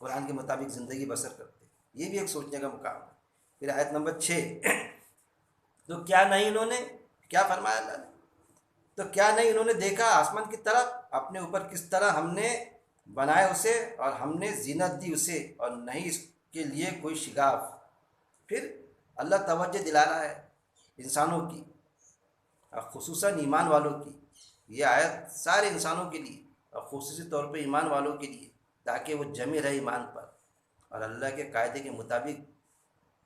قرآن کے مطابق زندگی بسر کرتے. یہ بھی ایک سوچنے کا مقام ہے. پھر آیت نمبر 6، تو کیا نہیں انہوں نے، کیا فرمایا اللہ نے، تو کیا نہیں انہوں نے دیکھا آسمان کی طرف، اپنے اوپر کس طرح ہم نے بنایا اسے اور ہم نے زینت دی اسے، اور نہیں اس کے لیے کوئی شگاف. پھر اللہ توجہ دلا رہا ہے انسانوں کی اور خصوصاً ایمان والوں کی. یہ آیت سارے انسانوں کے لیے اور خصوصی طور پہ ایمان والوں کے لیے، تاکہ وہ جمے رہے ایمان پر اور اللہ کے قاعدے کے مطابق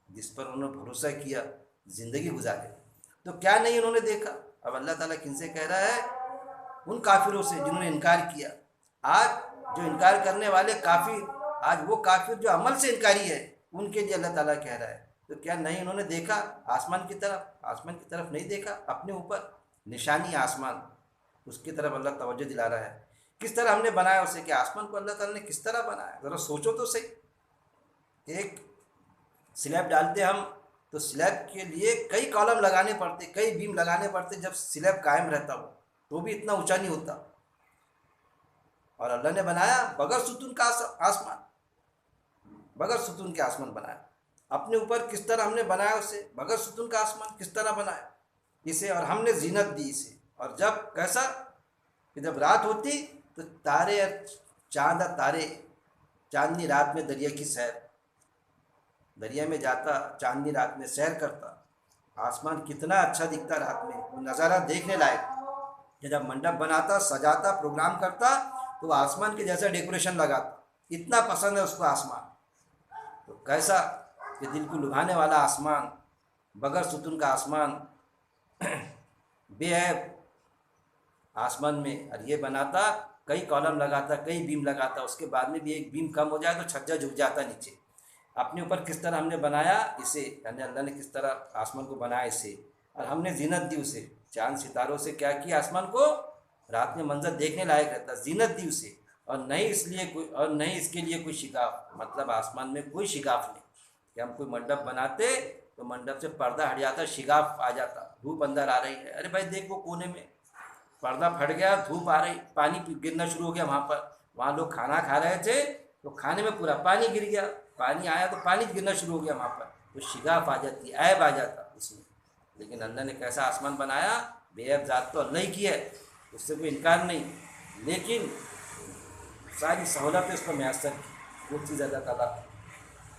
جس پر انہوں نے بھروسہ کیا زندگی گزارے. تو کیا نہیں انہوں نے دیکھا. اب اللہ تعالیٰ کن سے کہہ رہا ہے؟ ان کافروں سے جنہوں نے انکار کیا. آج جو انکار کرنے والے کافر، آج وہ کافر جو عمل سے انکاری ہے، ان کے لیے اللہ تعالیٰ کہہ رہا ہے تو کیا نہیں انہوں نے دیکھا آسمان کی طرف. آسمان کی طرف نہیں دیکھا، اپنے اوپر نشانی آسمان، اس کی طرف اللہ توجہ دلا رہا ہے. کس طرح ہم نے بنایا اسے، کہ آسمان کو اللہ تعالیٰ نے کس طرح بنایا، ذرا سوچو تو صحیح. ایک سلیب ڈالتے ہم تو سلیب کے لیے کئی کالم لگانے پڑتے، کئی بیم لگانے پڑتے، جب سلیب قائم رہتا ہو تو بھی اتنا اونچا نہیں ہوتا. اور اللہ نے بنایا بغیر ستون کا آسمان، بغیر ستون کے آسمان بنایا. اپنے اوپر کس طرح ہم نے بنایا اسے، بغیر ستون کا آسمان کس طرح بنایا اسے، اور ہم نے زینت دی اسے. اور جب کیسا کہ جب رات ہوتی تو تارے اور چاند اور تارے، چاندنی رات میں دریا کی سیر، دریا میں جاتا چاندنی رات میں سیر کرتا. آسمان کتنا اچھا دکھتا رات میں، وہ نظارہ دیکھنے لائق. کہ جب منڈپ بناتا، سجاتا، پروگرام کرتا تو وہ آسمان کے جیسا ڈیکوریشن لگاتا. اتنا پسند ہے اس کو آسمان. تو کیسا کہ دل کو لبھانے والا آسمان، بغیر ستون کا آسمان، بے عیب آسمان میں. اور یہ بناتا، کئی کالم لگاتا، کئی بیم لگاتا، اس کے بعد میں بھی ایک بیم کم ہو جائے تو چھجا جھک جاتا نیچے. اپنے اوپر کس طرح ہم نے بنایا اسے، یعنی اللہ نے کس طرح آسمان کو بنایا اسے، اور ہم نے زینت دی اسے. چاند ستاروں سے کیا کیا آسمان کو، رات میں منظر دیکھنے لائق رہتا، زینت دی اسے. اور نہیں اس لیے کوئی، اور نہیں اس کے لیے کوئی شگاف، مطلب آسمان میں کوئی شگاف نہیں. کہ ہم کوئی منڈپ بناتے تو منڈپ سے پردہ ہٹ جاتا، شگاف آ جاتا، دھوپ اندر آ رہی ہے، ارے بھائی دیکھ وہ کونے میں پردہ پھٹ گیا، دھوپ آ رہی، پانی گرنا شروع ہو گیا وہاں پر. وہاں لوگ کھانا کھا رہے تھے تو کھانے میں پورا پانی گر گیا، پانی آیا تو پانی گرنا شروع ہو گیا وہاں پر، تو شگاف آ جاتی، عیب آ جاتا اس میں. لیکن اللہ نے کیسا آسمان بنایا، بے عیب ذات تو اللہ ہی کی ہے، اس سے کوئی انکار نہیں. لیکن ساری سہولتیں اس پر میسر کی. وہ چیز اللہ تعالیٰ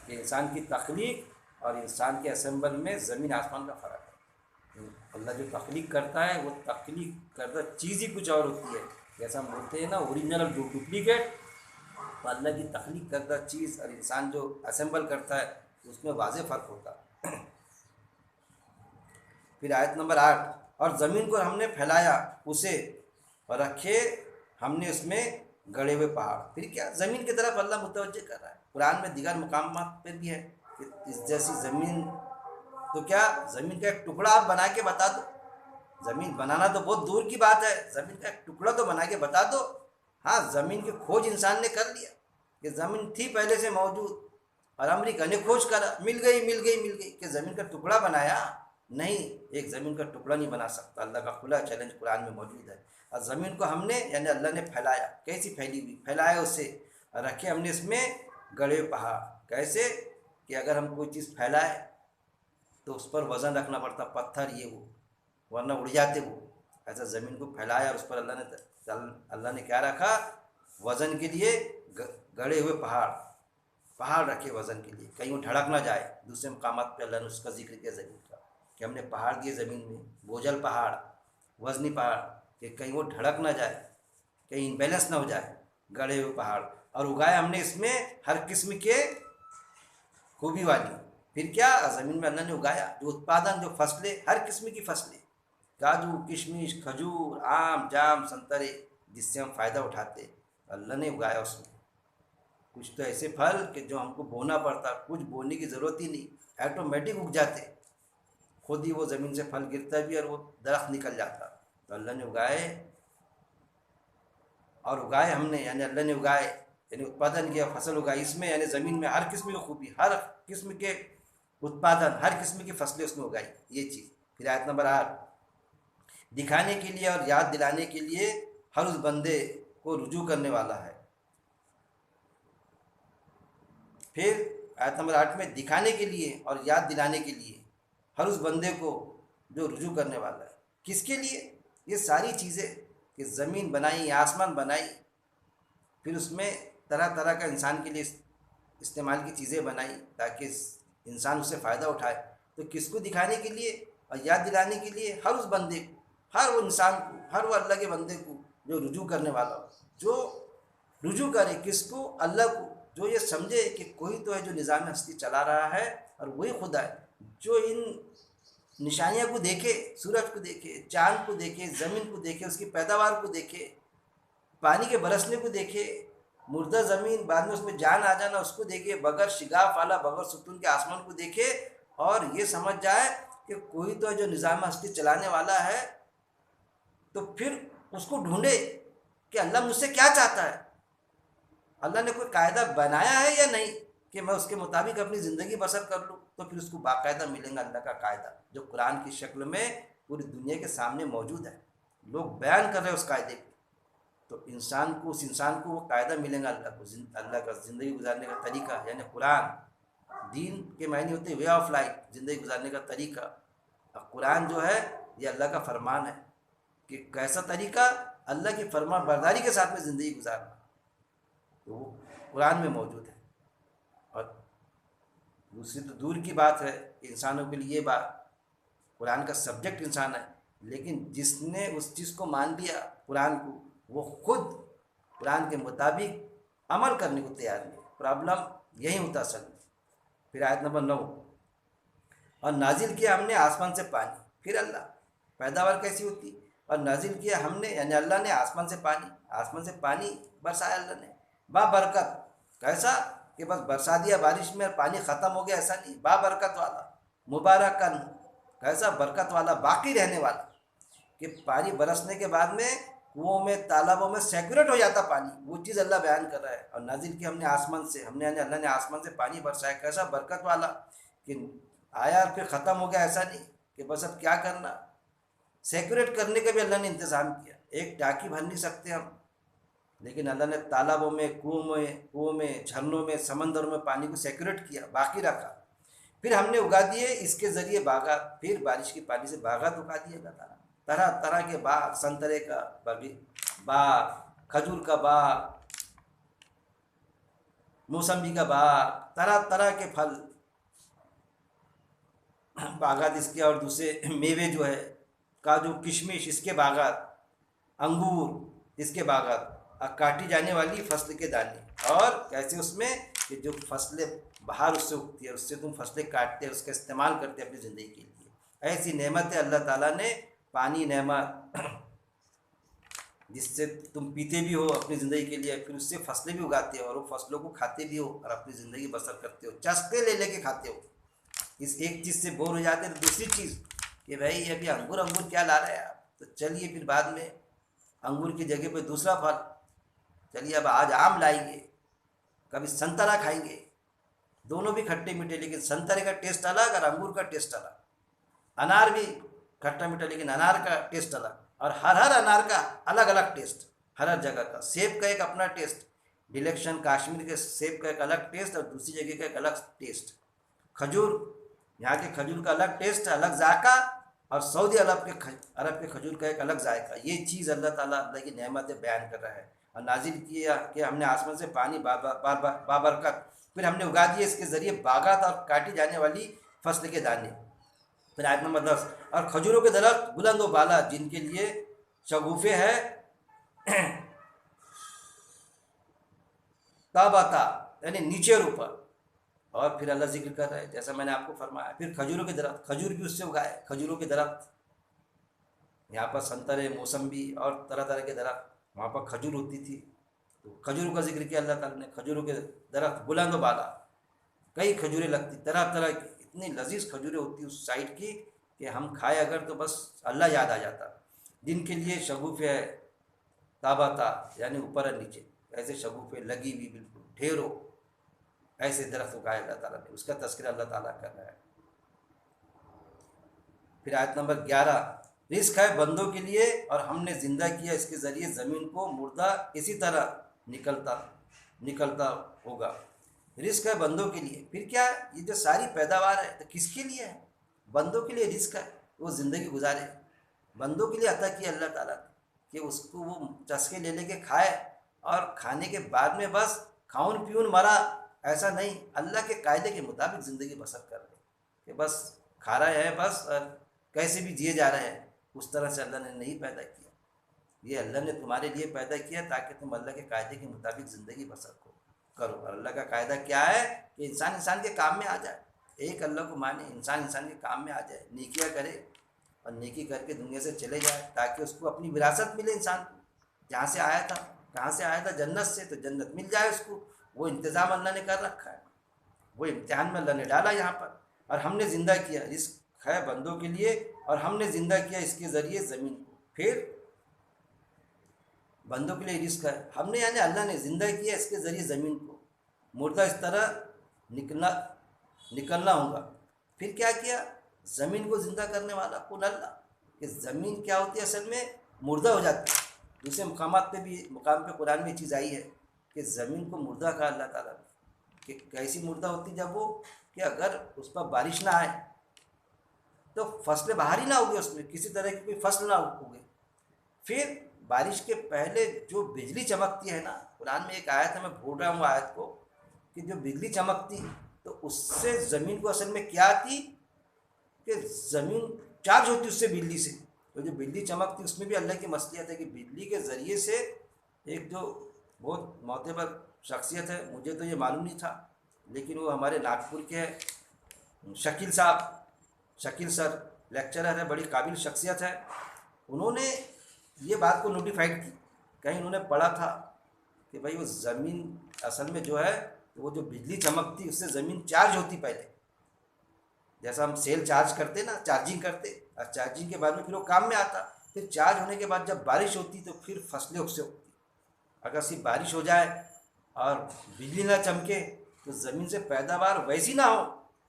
کہ انسان کی تخلیق اور انسان کے اسمبل میں زمین آسمان کا فرق ہے. اللہ جو تخلیق کرتا ہے وہ تخلیق کردہ چیز ہی کچھ اور ہوتی ہے. جیسا ہم بولتے ہیں نا اوریجنل اور ڈپلیکیٹ، تو اللہ کی تخلیق کردہ چیز اور انسان جو اسمبل کرتا ہے اس میں واضح فرق ہوتا ہے. پھر آیت نمبر 8، اور زمین کو ہم نے پھیلایا اسے اور رکھے ہم نے اس میں گڑے ہوئے پہاڑ. پھر کیا زمین کی طرف اللہ متوجہ کر رہا ہے. قرآن میں دیگر مقامات پہ بھی ہے کہ اس جیسی زمین، تو کیا زمین کا ایک ٹکڑا آپ بنا کے بتا دو. زمین بنانا تو بہت دور کی بات ہے، زمین کا ایک ٹکڑا تو بنا کے بتا دو. ہاں زمین کی کھوج انسان نے کر لیا کہ زمین تھی پہلے سے موجود، اور امریکہ نے کھوج کرا، مل گئی کہ زمین کا ٹکڑا بنایا. نہیں، ایک زمین کا ٹکڑا نہیں بنا سکتا. اللہ کا کھلا چیلنج قرآن میں موجود ہے. اور زمین کو ہم نے، یعنی اللہ نے پھیلایا. کیسی پھیلی ہوئی، پھیلایا اسے اور رکھے ہم نے اس میں گڑے پہاڑ. کیسے کہ اگر ہم کوئی چیز پھیلائے تو اس پر وزن رکھنا پڑتا، پتھر یہ وہ، ورنہ اڑ جاتے وہ. ایسا زمین کو پھیلایا اور اس پر اللہ نے کیا رکھا، وزن کے لیے گڑے ہوئے پہاڑ رکھے وزن کے لیے، کہیں وہ ڈھڑک نہ جائے. دوسرے مقامات پہ اللہ نے اس کا ذکر کیا زمین کا کہ ہم نے پہاڑ دیے زمین میں، بوجھل پہاڑ، وزنی پہاڑ، کہ کہیں وہ ڈھڑک نہ جائے، کہیں انبیلنس نہ ہو جائے. گڑے ہوئے پہاڑ، اور اگایا ہم نے اس میں ہر قسم کے خوبی والی. پھر کیا زمین میں اللہ نے اگایا جو اتپادن، جو فصلیں، ہر قسم کی فصلیں، کاجو، کشمش، کھجور، آم، جام، سنترے، جس سے ہم فائدہ اٹھاتے، اللہ نے اگایا اس میں. کچھ تو ایسے پھل کہ جو ہم کو بونا پڑتا، کچھ بونے کی ضرورت ہی نہیں، آٹومیٹک اگ جاتے، خود ہی وہ زمین سے پھل گرتا بھی اور وہ درخت نکل جاتا۔ تو اللہ نے اگائے، اور اگائے ہم نے، یعنی اللہ نے اگائے، یعنی اتپادن کیا، فصل اگائی، اس میں یعنی زمین میں ہر قسم کی خوبی، ہر قسم کے اتپادن، ہر قسم کی فصلیں اس نے اگائی، یہ چیز۔ پھر آیت نمبر 8، دکھانے کے لیے اور یاد دلانے کے لیے ہر اس بندے کو رجوع کرنے والا ہے۔ پھر آیت نمبر 8 میں دکھانے کے لیے اور یاد دلانے کے لیے ہر اس بندے کو جو رجوع کرنے والا ہے۔ کس کے لیے؟ یہ ساری چیزیں کہ زمین بنائی، آسمان بنائی، پھر اس میں طرح طرح کا انسان کے لیے استعمال کی چیزیں بنائی تاکہ انسان اس سے فائدہ اٹھائے۔ تو کس کو دکھانے کے لیے اور یاد دلانے کے لیے؟ ہر اس بندے کو، ہر وہ انسان کو، ہر وہ اللہ کے بندے کو جو رجوع کرنے والا ہو، جو رجوع کرے کس کو؟ اللہ کو، جو یہ سمجھے کہ کوئی تو ہے جو نظام ہستی چلا رہا ہے اور وہی خدا ہے، جو ان نشانیاں کو دیکھے، سورج کو دیکھے، چاند کو دیکھے، زمین کو دیکھے، اس کی پیداوار کو دیکھے، پانی کے برسنے کو دیکھے، مردہ زمین بعد میں اس میں جان آ جانا اس کو دیکھے، بغیر شگاف والا، بغیر ستون کے آسمان کو دیکھے، اور یہ سمجھ جائے کہ کوئی تو ہے جو نظام ہستی چلانے والا ہے، تو پھر اس کو ڈھونڈے کہ اللہ مجھ سے کیا چاہتا ہے، اللہ نے کوئی قاعدہ بنایا ہے یا نہیں کہ میں اس کے مطابق اپنی زندگی بسر کر لوں۔ تو پھر اس کو باقاعدہ ملے گا اللہ کا قاعدہ، جو قرآن کی شکل میں پوری دنیا کے سامنے موجود ہے، لوگ بیان کر رہے ہیں اس قاعدے کو۔ تو انسان کو، اس انسان کو وہ قاعدہ ملے گا اللہ کو، اللہ کا زندگی گزارنے کا طریقہ، یعنی قرآن۔ دین کے معنی ہوتے ہیں وے آف لائف، زندگی گزارنے کا طریقہ۔ اور قرآن جو ہے یہ اللہ کا فرمان ہے کہ کیسا طریقہ؟ اللہ کی فرمان برداری کے ساتھ میں زندگی گزارنا، تو وہ قرآن میں موجود ہے۔ اور دوسری تو دور کی بات ہے انسانوں کے لیے یہ بات، قرآن کا سبجیکٹ انسان ہے، لیکن جس نے اس چیز کو مان لیا قرآن کو، وہ خود قرآن کے مطابق عمل کرنے کو تیار نہیں۔ پرابلم یہی ہوتا اصل میں۔ پھر آیت نمبر 9، اور نازل کیا ہم نے آسمان سے پانی۔ پھر اللہ پیداوار کیسی ہوتی؟ اور نازل کیا ہم نے، یعنی اللہ نے آسمان سے پانی برسایا اللہ نے، با برکت۔ کیسا کہ بس برسا دیا بارش میں، پانی ختم ہو گیا، ایسا نہیں، با برکت والا، مبارکن، کیسا؟ برکت والا، باقی رہنے والا، کہ پانی برسنے کے بعد میں کنوؤں میں، تالابوں میں سیکوریٹ ہو جاتا پانی، وہ چیز اللہ بیان کر رہا ہے۔ اور نازل کیا ہم نے آسمان سے، ہم نے یعنی اللہ نے آسمان سے پانی برسایا، کیسا؟ برکت والا، کہ آیا اور پھر ختم ہو گیا، ایسا نہیں کہ بس اب کیا کرنا، سیکوریٹ کرنے کا بھی اللہ نے انتظام کیا۔ ایک ٹانکی بھر نہیں سکتے ہم، لیکن اللہ نے تالابوں میں، کنوؤں میں، جھرنوں میں، سمندروں میں پانی کو سیکوریٹ کیا، باقی رکھا۔ پھر ہم نے اگا دیے اس کے ذریعے باغات، پھر بارش کی پانی سے باغات اگا دیے اللہ تعالیٰ، طرح طرح کے باغ، سنترے کا باغ، کھجور کا باغ، موسمبی کا باغ، طرح طرح کے پھل باغات اس کے، اور دوسرے میوے جو ہے کاجو کشمش اس کے باغات، انگور اس کے باغات، اور کاٹی جانے والی فصل کے دانے۔ اور کیسے؟ اس میں کہ جو فصلیں باہر اس سے اگتی ہے، اس سے تم فصلیں کاٹتے، اس کا استعمال کرتے اپنی زندگی کے لیے۔ ایسی نعمت ہے اللہ تعالیٰ نے، پانی نعمت جس سے تم پیتے بھی ہو اپنی زندگی کے لیے، پھر اس سے فصلیں بھی اگاتے ہو اور وہ فصلوں کو کھاتے بھی ہو اور اپنی زندگی بسر کرتے ہو، چسکے لے لے کے کھاتے ہو۔ اس ایک چیز سے بور ہو جاتے ہیں تو دوسری چیز کہ بھائی ابھی انگور کیا لا رہے ہیں آپ، تو چلیے پھر بعد میں انگور کی جگہ پہ دوسرا پھل، چلیے اب آج آم لائیں گے، کبھی سنترا کھائیں گے، دونوں بھی کھٹے میٹھے، لیکن سنترے کا ٹیسٹ الگ اور انگور کا ٹیسٹ الگ۔ انار بھی کھٹا میٹھا، لیکن انار کا ٹیسٹ الگ، اور ہر انار کا الگ الگ ٹیسٹ، ہر جگہ کا۔ سیب کا ایک اپنا ٹیسٹ، ڈلیکشن کاشمیر کے سیب کا ایک الگ ٹیسٹ اور دوسری جگہ کا ایک الگ ٹیسٹ۔ کھجور، یہاں کے کھجور کا الگ ٹیسٹ، الگ ذائقہ، اور سعودی عرب کے کھجور کا ایک الگ ذائقہ۔ یہ چیز اللہ تعالیٰ اللہ کی نعمتیں بیان کر رہا ہے۔ اور نازل کیا کہ ہم نے آسمان سے پانی بابرکت، پھر ہم نے اگا دیے اس کے ذریعے باغات اور کاٹی جانے والی فصل کے دانے۔ پھر آیت نمبر 10، اور کھجوروں کے درخت بلند و بالا جن کے لیے شگوفے ہے تاباتا، یعنی نیچے اور اوپر۔ اور پھر اللہ ذکر کر رہا ہے جیسا میں نے آپ کو فرمایا، پھر کھجوروں کے درخت، کھجور بھی اس سے اگائے، کھجوروں کے درخت، یہاں پر سنترے، موسمبی اور طرح طرح کے درخت، وہاں پر کھجور ہوتی تھی، تو کھجوروں کا ذکر کیا اللہ تعالیٰ نے، کھجوروں کے درخت بلند و بالا، کئی کھجوریں لگتی، طرح طرح کی اتنی لذیذ کھجوریں ہوتی اس سائڈ کی کہ ہم کھائے اگر تو بس اللہ یاد آ جاتا، جن کے لیے شگوفے ہے تابا تا، یعنی اوپر اور نیچے ایسے شگوفے لگی ہوئی بالکل ڈھیروں، ایسے درخت اگائے اللہ تعالیٰ نے، اس کا تذکرہ اللہ تعالیٰ کر رہا ہے۔ پھر آیت نمبر 11، رزق ہے بندوں کے لیے اور ہم نے زندہ کیا اس کے ذریعے زمین کو، مردہ اسی طرح نکلتا ہوگا۔ رزق ہے بندوں کے لیے، پھر کیا یہ جو ساری پیداوار ہے تو کس کے لیے ہے؟ بندوں کے لیے رزق ہے، وہ زندگی گزارے، بندوں کے لیے عطا کیا اللہ تعالیٰ نے کہ اس کو وہ چسکے لے کے کھائے، اور کھانے کے بعد میں بس کھاؤن پیون مرا، ایسا نہیں، اللہ کے قاعدے کے مطابق زندگی بسر کر رہے کہ بس کھا رہے ہیں بس، اور کیسے بھی جیے جا رہے ہیں، اس طرح سے اللہ نے نہیں پیدا کیا۔ یہ اللہ نے تمہارے لیے پیدا کیا تاکہ تم اللہ کے قاعدے کے مطابق زندگی بسر کرو، اور اللہ کا قاعدہ کیا ہے کہ انسان کے کام میں آ جائے، ایک اللہ کو مانے، انسان کے کام میں آ جائے، نیکیاں کرے اور نیکی کر کے دنیا سے چلے جائے، تاکہ اس کو اپنی وراثت ملے، انسان کو جہاں سے آیا تھا، کہاں سے آیا تھا؟ جنت سے، تو جنت مل جائے اس کو، وہ انتظام اللہ نے کر رکھا ہے، وہ امتحان میں اللہ نے ڈالا یہاں پر۔ اور ہم نے زندہ کیا، رزق ہے بندوں کے لیے اور ہم نے زندہ کیا اس کے ذریعے زمین کو، پھر بندوں کے لیے رزق ہے، ہم نے یعنی اللہ نے زندہ کیا اس کے ذریعے زمین کو، مردہ اس طرح نکلنا ہوگا۔ پھر کیا کیا؟ زمین کو زندہ کرنے والا کون؟ اللہ، کہ زمین کیا ہوتی ہے اصل میں؟ مردہ ہو جاتی ہے۔ دوسرے مقامات پہ بھی، مقام پہ قرآن میں یہ چیز آئی ہے کہ زمین کو مردہ کہا اللہ تعالیٰ نے، کہ کیسی مردہ ہوتی؟ جب وہ کہ اگر اس پر بارش نہ آئے تو فصلیں باہر ہی نہ ہوگی، اس میں کسی طرح کی کوئی فصل نہ ہوگی۔ پھر بارش کے پہلے جو بجلی چمکتی ہے نا، قرآن میں ایک آیت ہے، میں بھول رہا ہوں آیت کو، کہ جو بجلی چمکتی تو اس سے زمین کو اصل میں کیا آتی کہ زمین چارج ہوتی اس سے، بجلی سے، تو جو بجلی چمکتی اس میں بھی اللہ کی مصلحت ہے کہ بجلی کے ذریعے سے ایک جو بہت معتبر شخصیت ہے، مجھے تو یہ معلوم نہیں تھا، لیکن وہ ہمارے ناگپور کے شکیل صاحب، شکیل سر لیکچرر ہے، بڑی قابل شخصیت ہے، انہوں نے یہ بات کو نوٹیفائڈ کی، کہیں انہوں نے پڑھا تھا کہ بھائی وہ زمین اصل میں جو ہے وہ جو بجلی چمکتی اس سے زمین چارج ہوتی، پہلے جیسا ہم سیل چارج کرتے نا، چارجنگ کرتے، اور چارجنگ کے بعد میں پھر وہ کام میں آتا، پھر چارج ہونے کے بعد جب بارش ہوتی تو پھر فصلیں اس سے اگتی۔ اگر صرف بارش ہو جائے اور بجلی نہ چمکے تو زمین سے پیداوار ویسی نہ ہو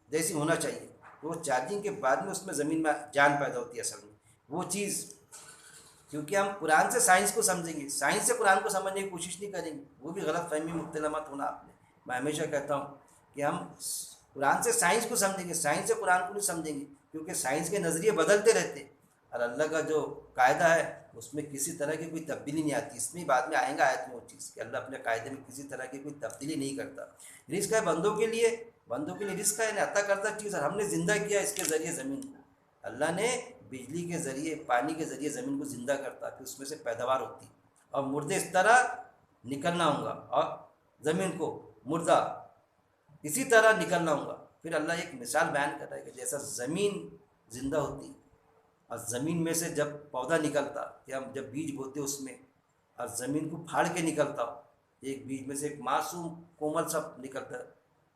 جیسی ہونا چاہیے، تو وہ چارجنگ کے بعد میں اس میں زمین میں جان پیدا ہوتی ہے اصل میں وہ چیز، کیونکہ ہم قرآن سے سائنس کو سمجھیں گے، سائنس سے قرآن کو سمجھنے کی کوشش نہیں کریں گے، وہ بھی غلط فہمی مبتلا مت ہونا آپ نے۔ میں ہمیشہ کہتا ہوں کہ ہم قرآن سے سائنس کو سمجھیں گے، سائنس سے قرآن کو نہیں سمجھیں گے، کیونکہ سائنس کے نظریے بدلتے رہتے، اور اللہ کا جو قاعدہ ہے اس میں کسی طرح کی کوئی تبدیلی نہیں آتی، اس میں بعد میں آئیں گا آیت میں وہ چیز کہ اللہ اپنے قاعدے میں کسی طرح کی کوئی تبدیلی نہیں کرتا۔ رزق ہے بندوں کے لیے، بندوں کے لیے رزق ہے، یعنی عطا کرتا چیز، اور ہم نے زندہ کیا اس کے ذریعے زمین کو، اللہ نے بجلی کے ذریعے، پانی کے ذریعے زمین کو زندہ کرتا کہ اس میں سے پیداوار ہوتی، اور مردے اس طرح نکلنا ہوگا، اور زمین کو مردہ اسی طرح نکلنا ہوگا۔ پھر اللہ ایک مثال بیان کر رہا ہے کہ جیسا زمین زندہ ہوتی اور زمین میں سے جب پودا نکلتا، کہ ہم جب بیج بوتے اس میں، اور زمین کو پھاڑ کے نکلتا ہو، ایک بیج میں سے ایک معصوم کومل سا نکلتا ہے،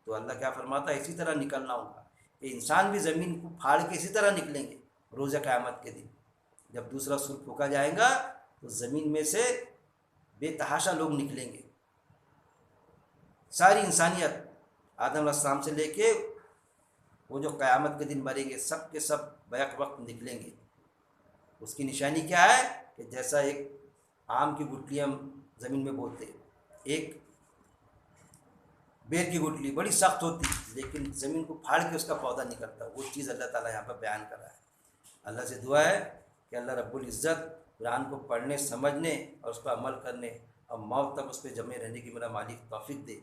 تو اللہ کیا فرماتا ہے؟ اسی طرح نکلنا ہوگا، کہ انسان بھی زمین کو پھاڑ کے اسی طرح نکلیں گے روز قیامت کے دن، جب دوسرا سور پھونکا جائے گا تو زمین میں سے بے تحاشا لوگ نکلیں گے، ساری انسانیت آدم علیہ السلام سے لے کے وہ جو قیامت کے دن مریں گے، سب کے سب بیک وقت نکلیں گے۔ اس کی نشانی کیا ہے؟ کہ جیسا ایک آم کی گٹلی ہم زمین میں بوتے، ایک بیر کی گٹلی بڑی سخت ہوتی لیکن زمین کو پھاڑ کے اس کا پودا نکلتا، وہ چیز اللہ تعالیٰ یہاں پر بیان کر رہا ہے۔ اللہ سے دعا ہے کہ اللہ رب العزت قرآن کو پڑھنے، سمجھنے اور اس پر عمل کرنے اور موت تک اس پہ جمے رہنے کی میرا مالک توفیق دے۔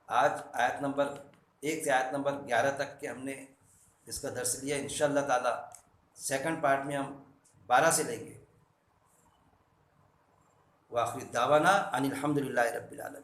آج آیت نمبر 1 سے آیت نمبر 11 تک کے ہم نے اس کا درس لیا، انشاءاللہ تعالیٰ سیکنڈ پارٹ میں ہم 12 سے لیں گے۔ وآخر دعوانا ان الحمدللہ رب العالمین۔